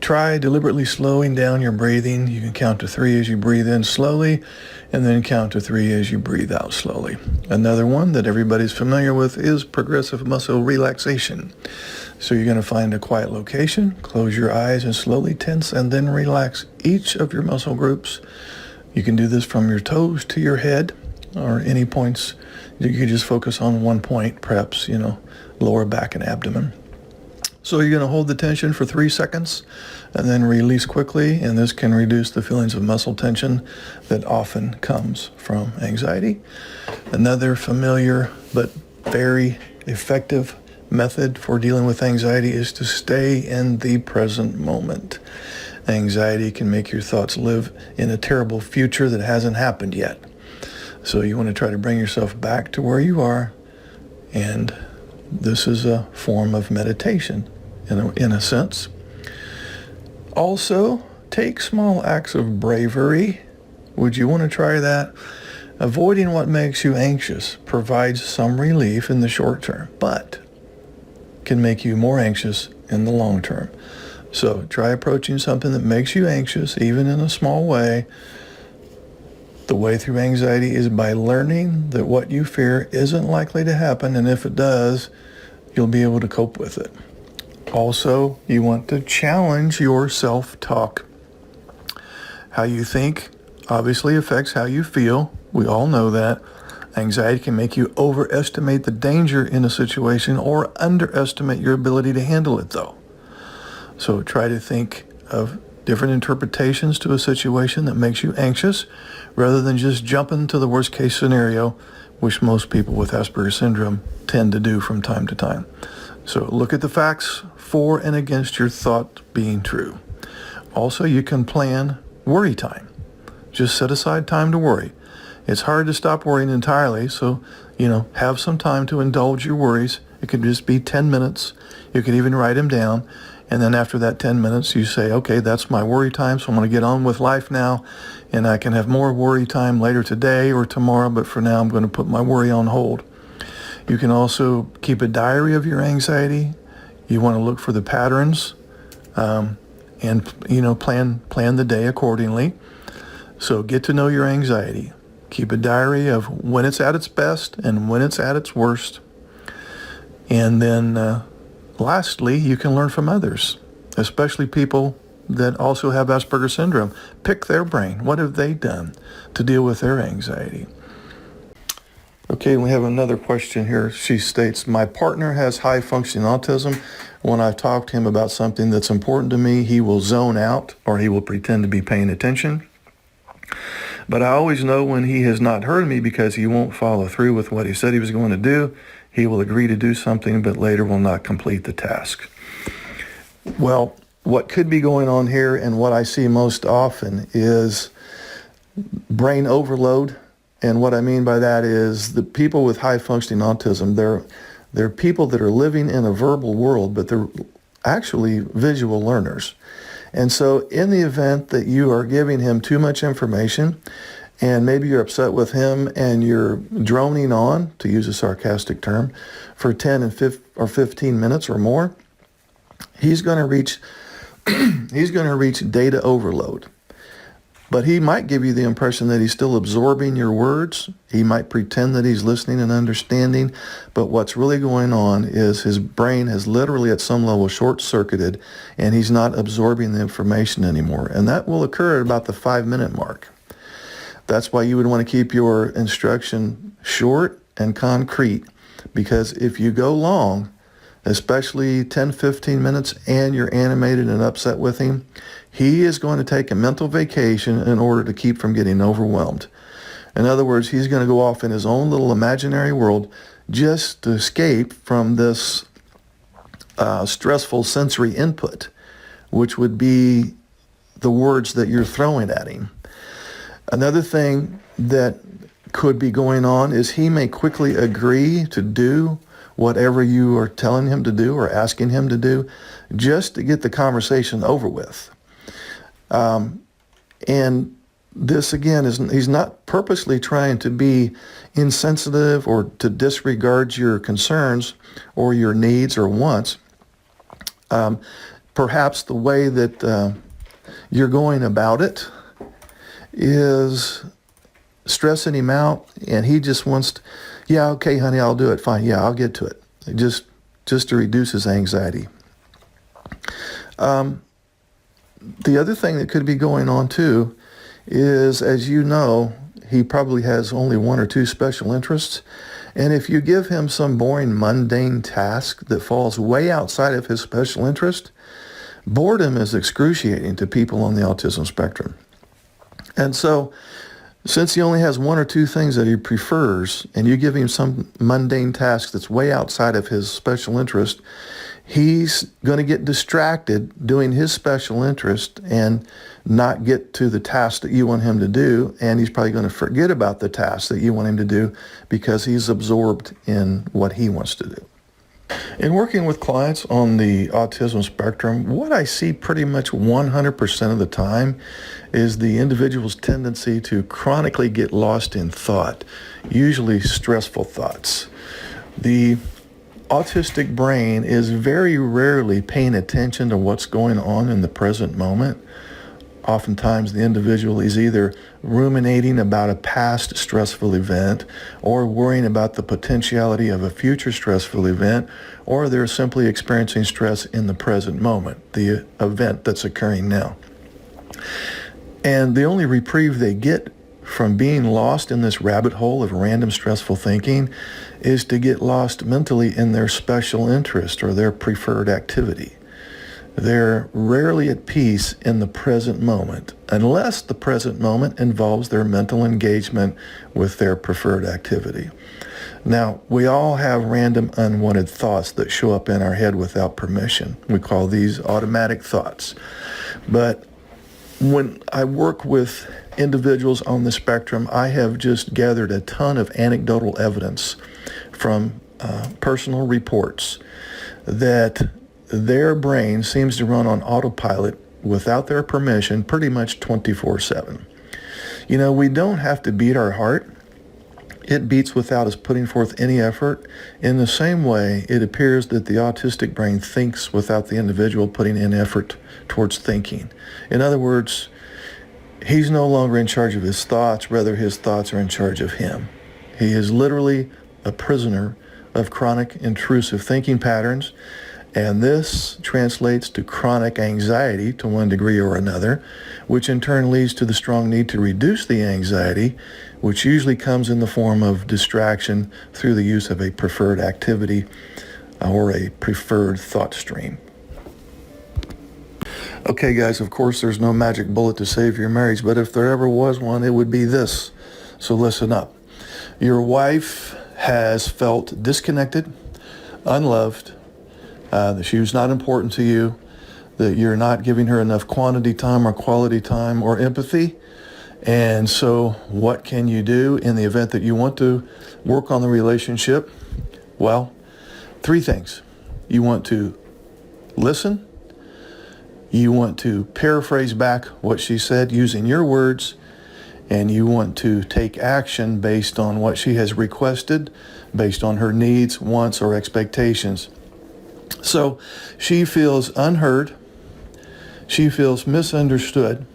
try deliberately slowing down your breathing. You can count to 3 as you breathe in slowly, and then count to 3 as you breathe out slowly. Another one that everybody's familiar with is progressive muscle relaxation. So you're going to find a quiet location, close your eyes and slowly tense and then relax each of your muscle groups. You can do this from your toes to your head or any points. You can just focus on one point, perhaps, lower back and abdomen. So you're going to hold the tension for 3 seconds and then release quickly, and this can reduce the feelings of muscle tension that often comes from anxiety. Another familiar but very effective method for dealing with anxiety is to stay in the present moment. Anxiety can make your thoughts live in a terrible future that hasn't happened yet. So you want to try to bring yourself back to where you are, and this is a form of meditation in a sense. Also, take small acts of bravery. Would you want to try that? Avoiding what makes you anxious provides some relief in the short term, but can make you more anxious in the long term. So try approaching something that makes you anxious, even in a small way. The way through anxiety is by learning that what you fear isn't likely to happen, and if it does, you'll be able to cope with it. Also, you want to challenge your self-talk. How you think obviously affects how you feel. We all know that. Anxiety can make you overestimate the danger in a situation or underestimate your ability to handle it, though. So try to think of different interpretations to a situation that makes you anxious rather than just jumping to the worst case scenario, which most people with Asperger's syndrome tend to do from time to time. So look at the facts for and against your thought being true. Also, you can plan worry time. Just set aside time to worry. It's hard to stop worrying entirely, so, have some time to indulge your worries. It could just be 10 minutes. You could even write them down. And then after that 10 minutes, you say, okay, that's my worry time, so I'm going to get on with life now, and I can have more worry time later today or tomorrow, but for now I'm going to put my worry on hold. You can also keep a diary of your anxiety. You want to look for the patterns and, plan the day accordingly. So get to know your anxiety. Keep a diary of when it's at its best and when it's at its worst. And then lastly, you can learn from others, especially people that also have Asperger's syndrome. Pick their brain. What have they done to deal with their anxiety? Okay, we have another question here. She states, my partner has high-functioning autism. When I've talked to him about something that's important to me, he will zone out or he will pretend to be paying attention. But I always know when he has not heard me because he won't follow through with what he said he was going to do. He will agree to do something, but later will not complete the task. Well, what could be going on here, and what I see most often, is brain overload. And what I mean by that is the people with high functioning autism, they're people that are living in a verbal world, but they're actually visual learners. And so in the event that you are giving him too much information, and maybe you're upset with him and you're droning on, to use a sarcastic term, for 10 or 15 minutes or more, he's going to reach data overload. But he might give you the impression that he's still absorbing your words. He might pretend that he's listening and understanding, but what's really going on is his brain has literally at some level short-circuited, and he's not absorbing the information anymore. And that will occur at about the 5-minute mark. That's why you would want to keep your instruction short and concrete, because if you go long, especially 10, 15 minutes, and you're animated and upset with him, he is going to take a mental vacation in order to keep from getting overwhelmed. In other words, he's going to go off in his own little imaginary world just to escape from this stressful sensory input, which would be the words that you're throwing at him. Another thing that could be going on is he may quickly agree to do whatever you are telling him to do or asking him to do just to get the conversation over with. And this again he's not purposely trying to be insensitive or to disregard your concerns or your needs or wants. Perhaps the way that you're going about it is stressing him out, and he just wants to, yeah, okay, honey, I'll do it. Fine. Yeah, I'll get to it. Just to reduce his anxiety. The other thing that could be going on too is, as you know, he probably has only one or two special interests. And if you give him some boring, mundane task that falls way outside of his special interest, boredom is excruciating to people on the autism spectrum. And so, since he only has one or two things that he prefers, and you give him some mundane task that's way outside of his special interest, he's going to get distracted doing his special interest and not get to the task that you want him to do, and he's probably going to forget about the task that you want him to do because he's absorbed in what he wants to do. In working with clients on the autism spectrum, what I see pretty much 100% of the time is the individual's tendency to chronically get lost in thought, usually stressful thoughts. The autistic brain is very rarely paying attention to what's going on in the present moment. Oftentimes the individual is either ruminating about a past stressful event or worrying about the potentiality of a future stressful event, or they're simply experiencing stress in the present moment, the event that's occurring now. And the only reprieve they get from being lost in this rabbit hole of random stressful thinking is to get lost mentally in their special interest or their preferred activity. They're rarely at peace in the present moment, unless the present moment involves their mental engagement with their preferred activity. Now, we all have random unwanted thoughts that show up in our head without permission. We call these automatic thoughts. But when I work with individuals on the spectrum, I have just gathered a ton of anecdotal evidence from personal reports that their brain seems to run on autopilot without their permission pretty much 24/7. You know, we don't have to beat our heart. It beats without us putting forth any effort. In the same way, it appears that the autistic brain thinks without the individual putting in effort towards thinking. In other words, he's no longer in charge of his thoughts, rather his thoughts are in charge of him. He is literally a prisoner of chronic intrusive thinking patterns, and this translates to chronic anxiety to one degree or another, which in turn leads to the strong need to reduce the anxiety, which usually comes in the form of distraction through the use of a preferred activity or a preferred thought stream. Okay, guys, of course, there's no magic bullet to save your marriage, but if there ever was one, it would be this. So listen up. Your wife has felt disconnected, unloved, that she was not important to you, that you're not giving her enough quantity time or quality time or empathy. And so what can you do in the event that you want to work on the relationship? Well, 3 things. You want to listen. You want to paraphrase back what she said using your words. And you want to take action based on what she has requested, based on her needs, wants, or expectations. So she feels unheard, she feels misunderstood,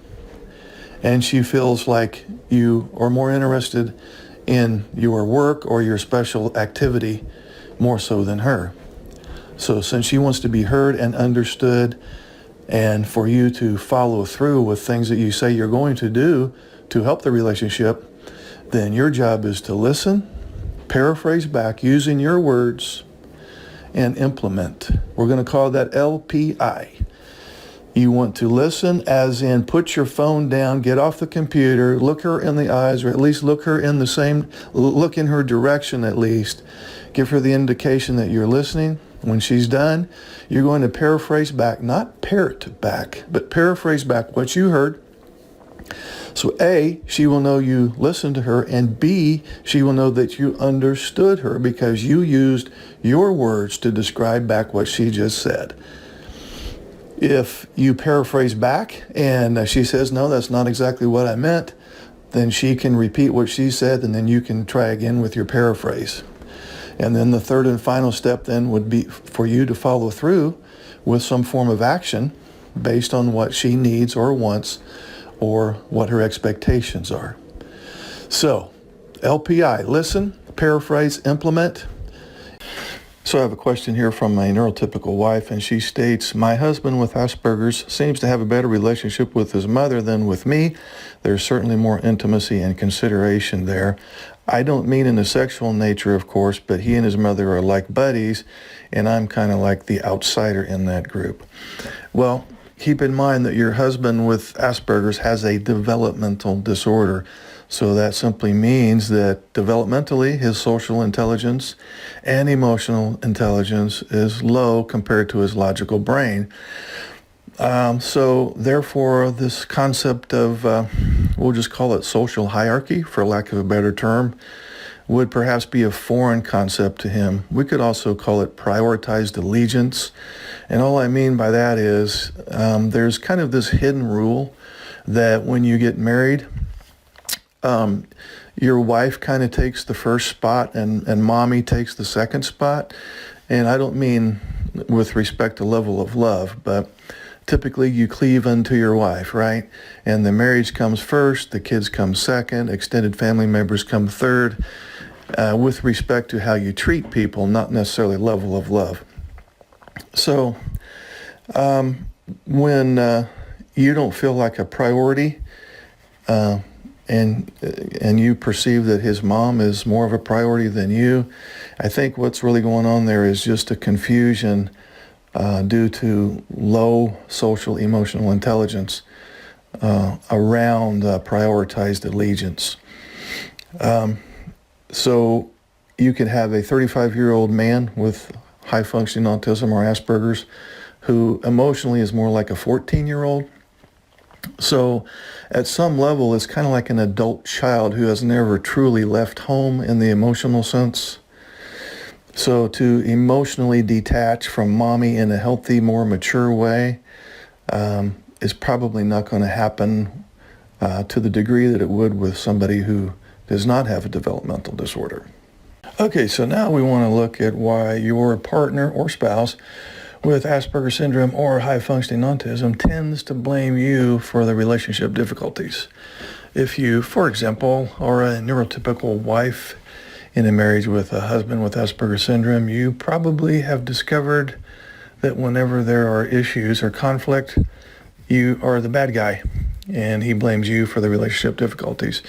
and she feels like you are more interested in your work or your special activity more so than her. So since she wants to be heard and understood, and for you to follow through with things that you say you're going to do to help the relationship, then your job is to listen, paraphrase back using your words, and implement. We're going to call that LPI. You want to listen as in put your phone down, get off the computer, look her in the eyes, or at least look in her direction at least. Give her the indication that you're listening. When she's done, you're going to paraphrase back, not parrot back, but paraphrase back what you heard. So A, she will know you listened to her, and B, she will know that you understood her because you used your words to describe back what she just said. If you paraphrase back and she says, no, that's not exactly what I meant, then she can repeat what she said, and then you can try again with your paraphrase. And then the third and final step then would be for you to follow through with some form of action based on what she needs or wants or what her expectations are. So, LPI, listen, paraphrase, implement. So I have a question here from my neurotypical wife, and she states, my husband with Asperger's seems to have a better relationship with his mother than with me. There's certainly more intimacy and consideration there. I don't mean in a sexual nature, of course, but he and his mother are like buddies, and I'm kind of like the outsider in that group. Well, keep in mind that your husband with Asperger's has a developmental disorder. So that simply means that developmentally, his social intelligence and emotional intelligence is low compared to his logical brain. So therefore, this concept of, we'll just call it social hierarchy, for lack of a better term, would perhaps be a foreign concept to him. We could also call it prioritized allegiance. And all I mean by that is there's kind of this hidden rule that when you get married, your wife kind of takes the first spot and mommy takes the second spot. And I don't mean with respect to level of love, but typically you cleave unto your wife, right? And the marriage comes first, the kids come second, extended family members come third, with respect to how you treat people, not necessarily level of love. So when you don't feel like a priority, and you perceive that his mom is more of a priority than you, I think what's really going on there is just a confusion due to low social emotional intelligence around prioritized allegiance. So you could have a 35-year-old man with high-functioning autism or Asperger's who emotionally is more like a 14-year-old. So at some level, it's kind of like an adult child who has never truly left home in the emotional sense. So to emotionally detach from mommy in a healthy, more mature way is probably not going to happen to the degree that it would with somebody who does not have a developmental disorder. Okay, so now we want to look at why your partner or spouse with Asperger's syndrome or high-functioning autism tends to blame you for the relationship difficulties. If you, for example, are a neurotypical wife in a marriage with a husband with Asperger's syndrome, you probably have discovered that whenever there are issues or conflict, you are the bad guy, and he blames you for the relationship difficulties.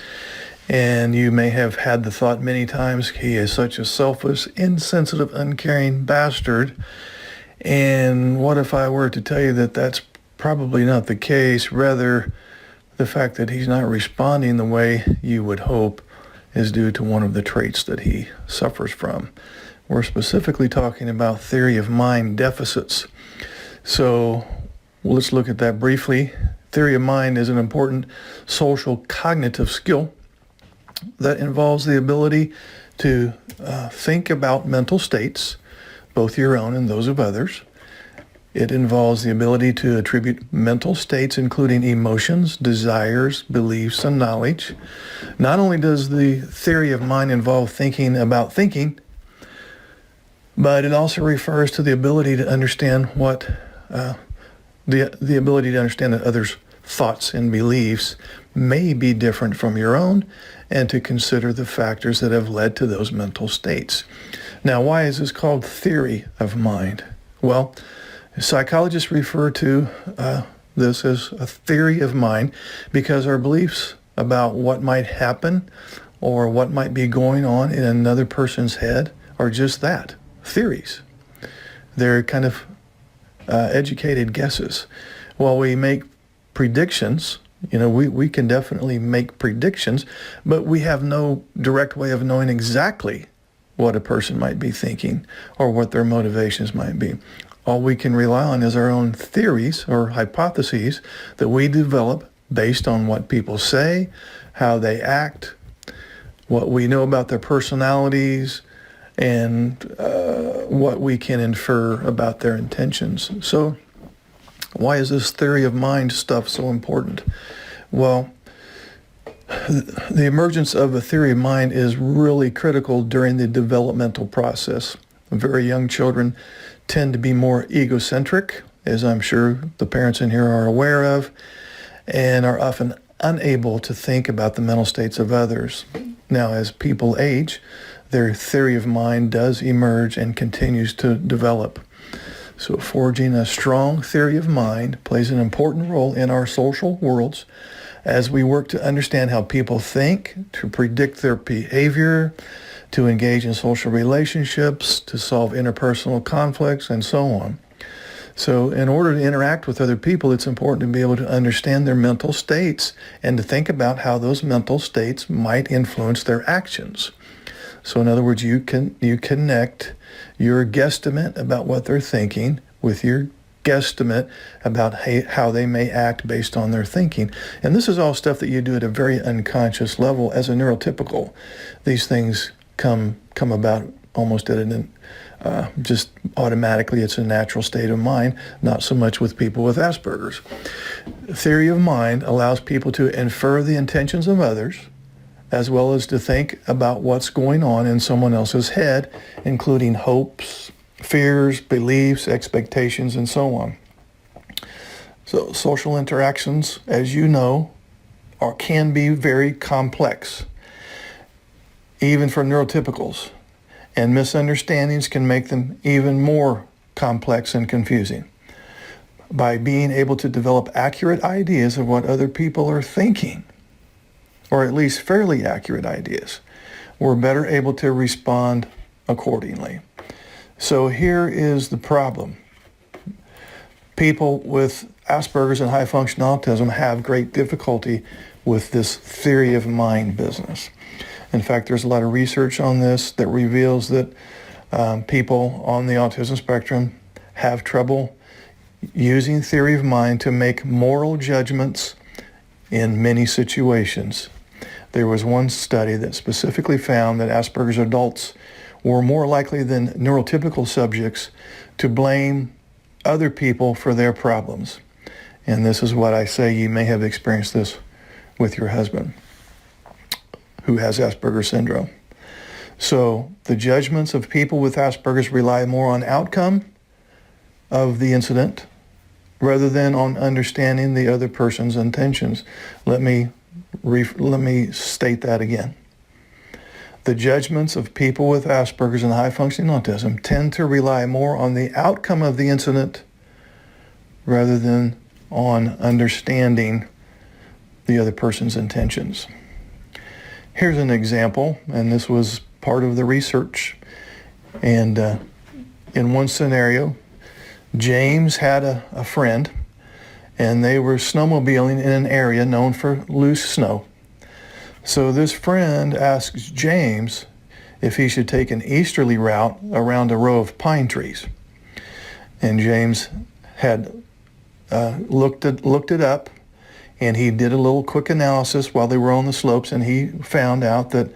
And you may have had the thought many times, he is such a selfish, insensitive, uncaring bastard. And what if I were to tell you that that's probably not the case? Rather, the fact that he's not responding the way you would hope is due to one of the traits that he suffers from. We're specifically talking about theory of mind deficits. So Well, let's look at that briefly. Theory of mind is an important social cognitive skill that involves the ability to think about mental states, both your own and those of others. It involves the ability to attribute mental states, including emotions, desires, beliefs, and knowledge. Not only does the theory of mind involve thinking about thinking, but it also refers to the ability to understand the ability to understand that others' thoughts and beliefs may be different from your own, and to consider the factors that have led to those mental states. Now, why is this called theory of mind? Well, psychologists refer to this as a theory of mind because our beliefs about what might happen or what might be going on in another person's head are just that, theories. They're kind of educated guesses. While we make predictions, we can definitely make predictions, but we have no direct way of knowing exactly what a person might be thinking or what their motivations might be. All we can rely on is our own theories or hypotheses that we develop based on what people say, how they act, what we know about their personalities, and what we can infer about their intentions. So why is this theory of mind stuff so important? Well, the emergence of a theory of mind is really critical during the developmental process. Very young children tend to be more egocentric, as I'm sure the parents in here are aware of, and are often unable to think about the mental states of others. Now, as people age, their theory of mind does emerge and continues to develop. So forging a strong theory of mind plays an important role in our social worlds as we work to understand how people think, to predict their behavior, to engage in social relationships, to solve interpersonal conflicts, and so on. So in order to interact with other people, it's important to be able to understand their mental states and to think about how those mental states might influence their actions. So in other words, you connect your guesstimate about what they're thinking with your guesstimate about how they may act based on their thinking. And this is all stuff that you do at a very unconscious level as a neurotypical. These things come about almost at just automatically. It's a natural state of mind, not so much with people with Asperger's. Theory of mind allows people to infer the intentions of others, as well as to think about what's going on in someone else's head, including hopes, fears, beliefs, expectations, and so on. So social interactions, as you know, can be very complex, even for neurotypicals, and misunderstandings can make them even more complex and confusing. By being able to develop accurate ideas of what other people are thinking, or at least fairly accurate ideas, we're better able to respond accordingly. So here is the problem. People with Asperger's and high functional autism have great difficulty with this theory of mind business. In fact, there's a lot of research on this that reveals that people on the autism spectrum have trouble using theory of mind to make moral judgments in many situations. There was one study that specifically found that Asperger's adults were more likely than neurotypical subjects to blame other people for their problems. And this is what I say, you may have experienced this with your husband who has Asperger's syndrome. So the judgments of people with Asperger's rely more on outcome of the incident rather than on understanding the other person's intentions. Let me state that again. The judgments of people with Asperger's and high-functioning autism tend to rely more on the outcome of the incident rather than on understanding the other person's intentions. Here's an example, and this was part of the research. And in one scenario, James had a friend, and they were snowmobiling in an area known for loose snow. So this friend asks James if he should take an easterly route around a row of pine trees. And James had looked it up, and he did a little quick analysis while they were on the slopes, and he found out that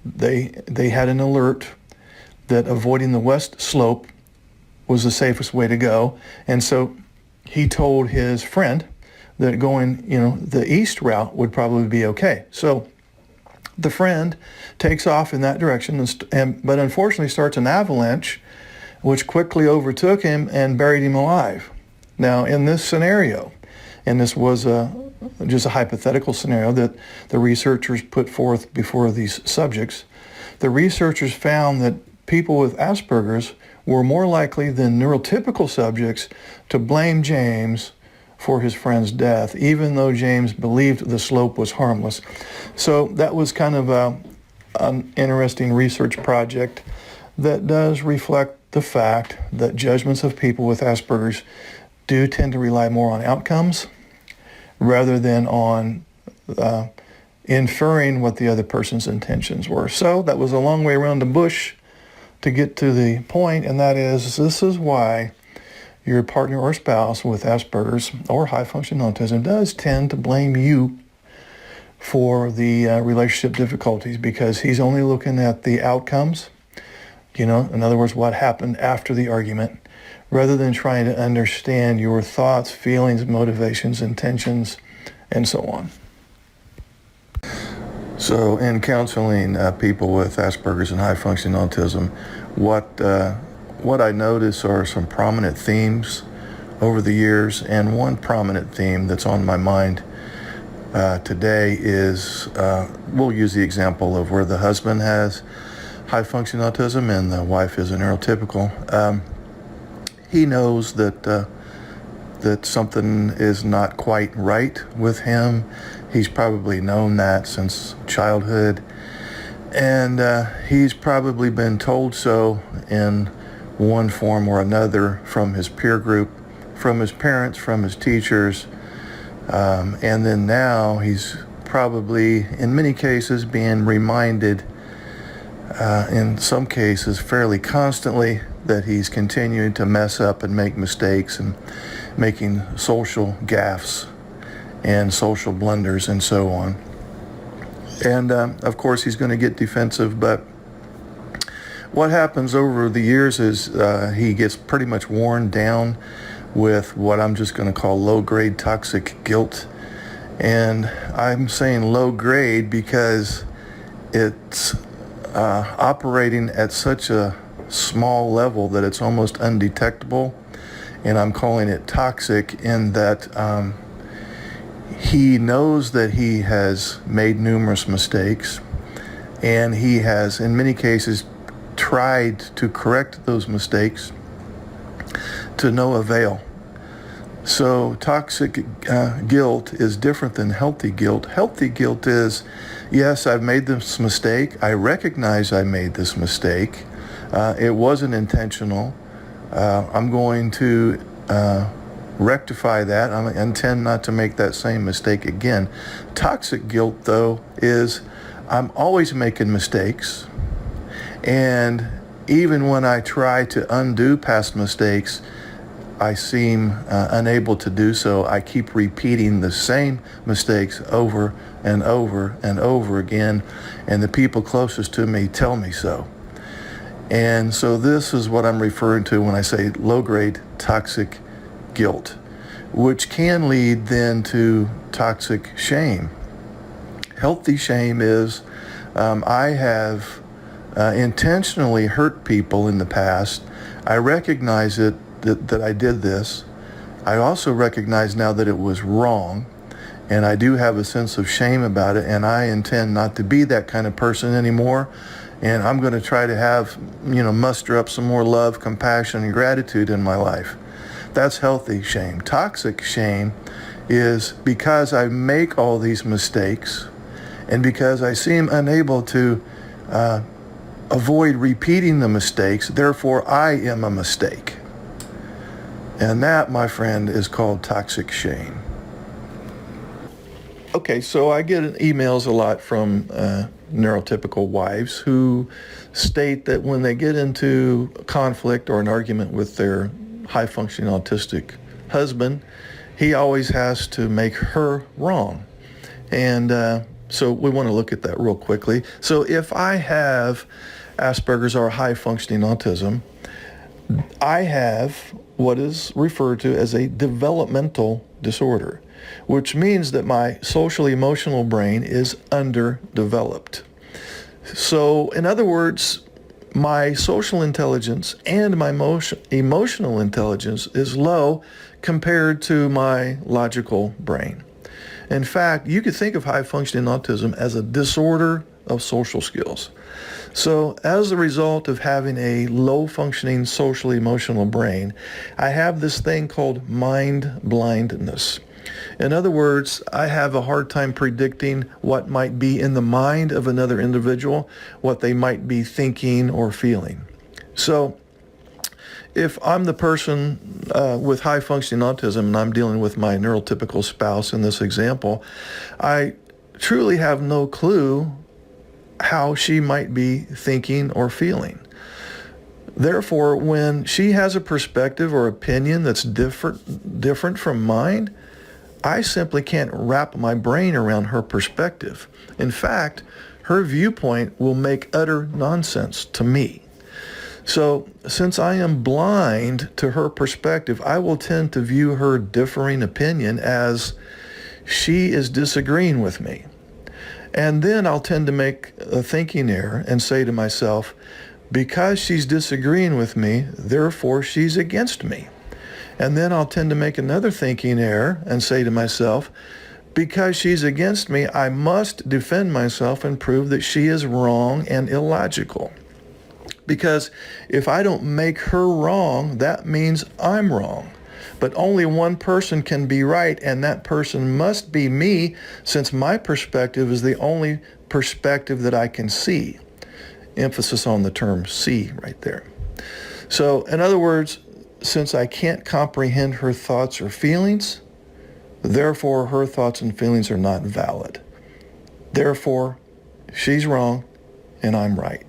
they had an alert that avoiding the west slope was the safest way to go. And so he told his friend that going, the east route would probably be okay. So the friend takes off in that direction, but unfortunately starts an avalanche, which quickly overtook him and buried him alive. Now, in this scenario, and this was just a hypothetical scenario that the researchers put forth before these subjects, the researchers found that people with Asperger's were more likely than neurotypical subjects to blame James for his friend's death, even though James believed the slope was harmless. So that was kind of an interesting research project that does reflect the fact that judgments of people with Asperger's do tend to rely more on outcomes rather than on inferring what the other person's intentions were. So that was a long way around the bush to get to the point, and that is, this is why your partner or spouse with Asperger's or high-functioning autism does tend to blame you for the relationship difficulties, because he's only looking at the outcomes, in other words, what happened after the argument, rather than trying to understand your thoughts, feelings, motivations, intentions, and so on. So in counseling people with Asperger's and high-functioning autism, what I notice are some prominent themes over the years, and one prominent theme that's on my mind today is, we'll use the example of where the husband has high-functioning autism and the wife is a neurotypical. He knows that something is not quite right with him. He's probably known that since childhood, and he's probably been told so in one form or another from his peer group, from his parents, from his teachers, and then now he's probably, in many cases, being reminded, in some cases fairly constantly, that he's continuing to mess up and make mistakes and making social gaffes and social blunders and so on. And of course he's going to get defensive, but what happens over the years is he gets pretty much worn down with what I'm just going to call low-grade toxic guilt. And I'm saying low grade because it's operating at such a small level that it's almost undetectable. And I'm calling it toxic in that he knows that he has made numerous mistakes, and he has, in many cases, tried to correct those mistakes to no avail. So toxic guilt is different than healthy guilt. Healthy guilt is, yes, I've made this mistake. I recognize I made this mistake. It wasn't intentional. I'm going to rectify that. I intend not to make that same mistake again. Toxic guilt, though, is I'm always making mistakes. And even when I try to undo past mistakes, I seem unable to do so. I keep repeating the same mistakes over and over and over again, and the people closest to me tell me so. And so this is what I'm referring to when I say low-grade toxic guilt, which can lead then to toxic shame. Healthy shame is I have intentionally hurt people in the past. I recognize that I did this. I also recognize now that it was wrong, and I do have a sense of shame about it, and I intend not to be that kind of person anymore. And I'm going to try to have, muster up some more love, compassion, and gratitude in my life. That's healthy shame. Toxic shame is because I make all these mistakes, and because I seem unable to avoid repeating the mistakes, therefore I am a mistake. And that, my friend, is called toxic shame. Okay, so I get emails a lot from neurotypical wives who state that when they get into conflict or an argument with their high-functioning autistic husband, he always has to make her wrong. And so we want to look at that real quickly. So if I have Asperger's or high functioning autism, I have what is referred to as a developmental disorder, which means that my social emotional brain is underdeveloped. So in other words, my social intelligence and my emotional intelligence is low compared to my logical brain. In fact, you could think of high functioning autism as a disorder of social skills. So as a result of having a low functioning social emotional brain, I have this thing called mind blindness. In other words, I have a hard time predicting what might be in the mind of another individual, what they might be thinking or feeling. So if I'm the person with high functioning autism and I'm dealing with my neurotypical spouse in this example, I truly have no clue how she might be thinking or feeling. Therefore, when she has a perspective or opinion that's different from mine, I simply can't wrap my brain around her perspective. In fact, her viewpoint will make utter nonsense to me. So since I am blind to her perspective, I will tend to view her differing opinion as she is disagreeing with me. And then I'll tend to make a thinking error and say to myself, because she's disagreeing with me, therefore she's against me. And then I'll tend to make another thinking error and say to myself, because she's against me, I must defend myself and prove that she is wrong and illogical. Because if I don't make her wrong, that means I'm wrong. But only one person can be right, and that person must be me, since my perspective is the only perspective that I can see. Emphasis on the term see right there. So, in other words, since I can't comprehend her thoughts or feelings, therefore her thoughts and feelings are not valid. Therefore, she's wrong and I'm right.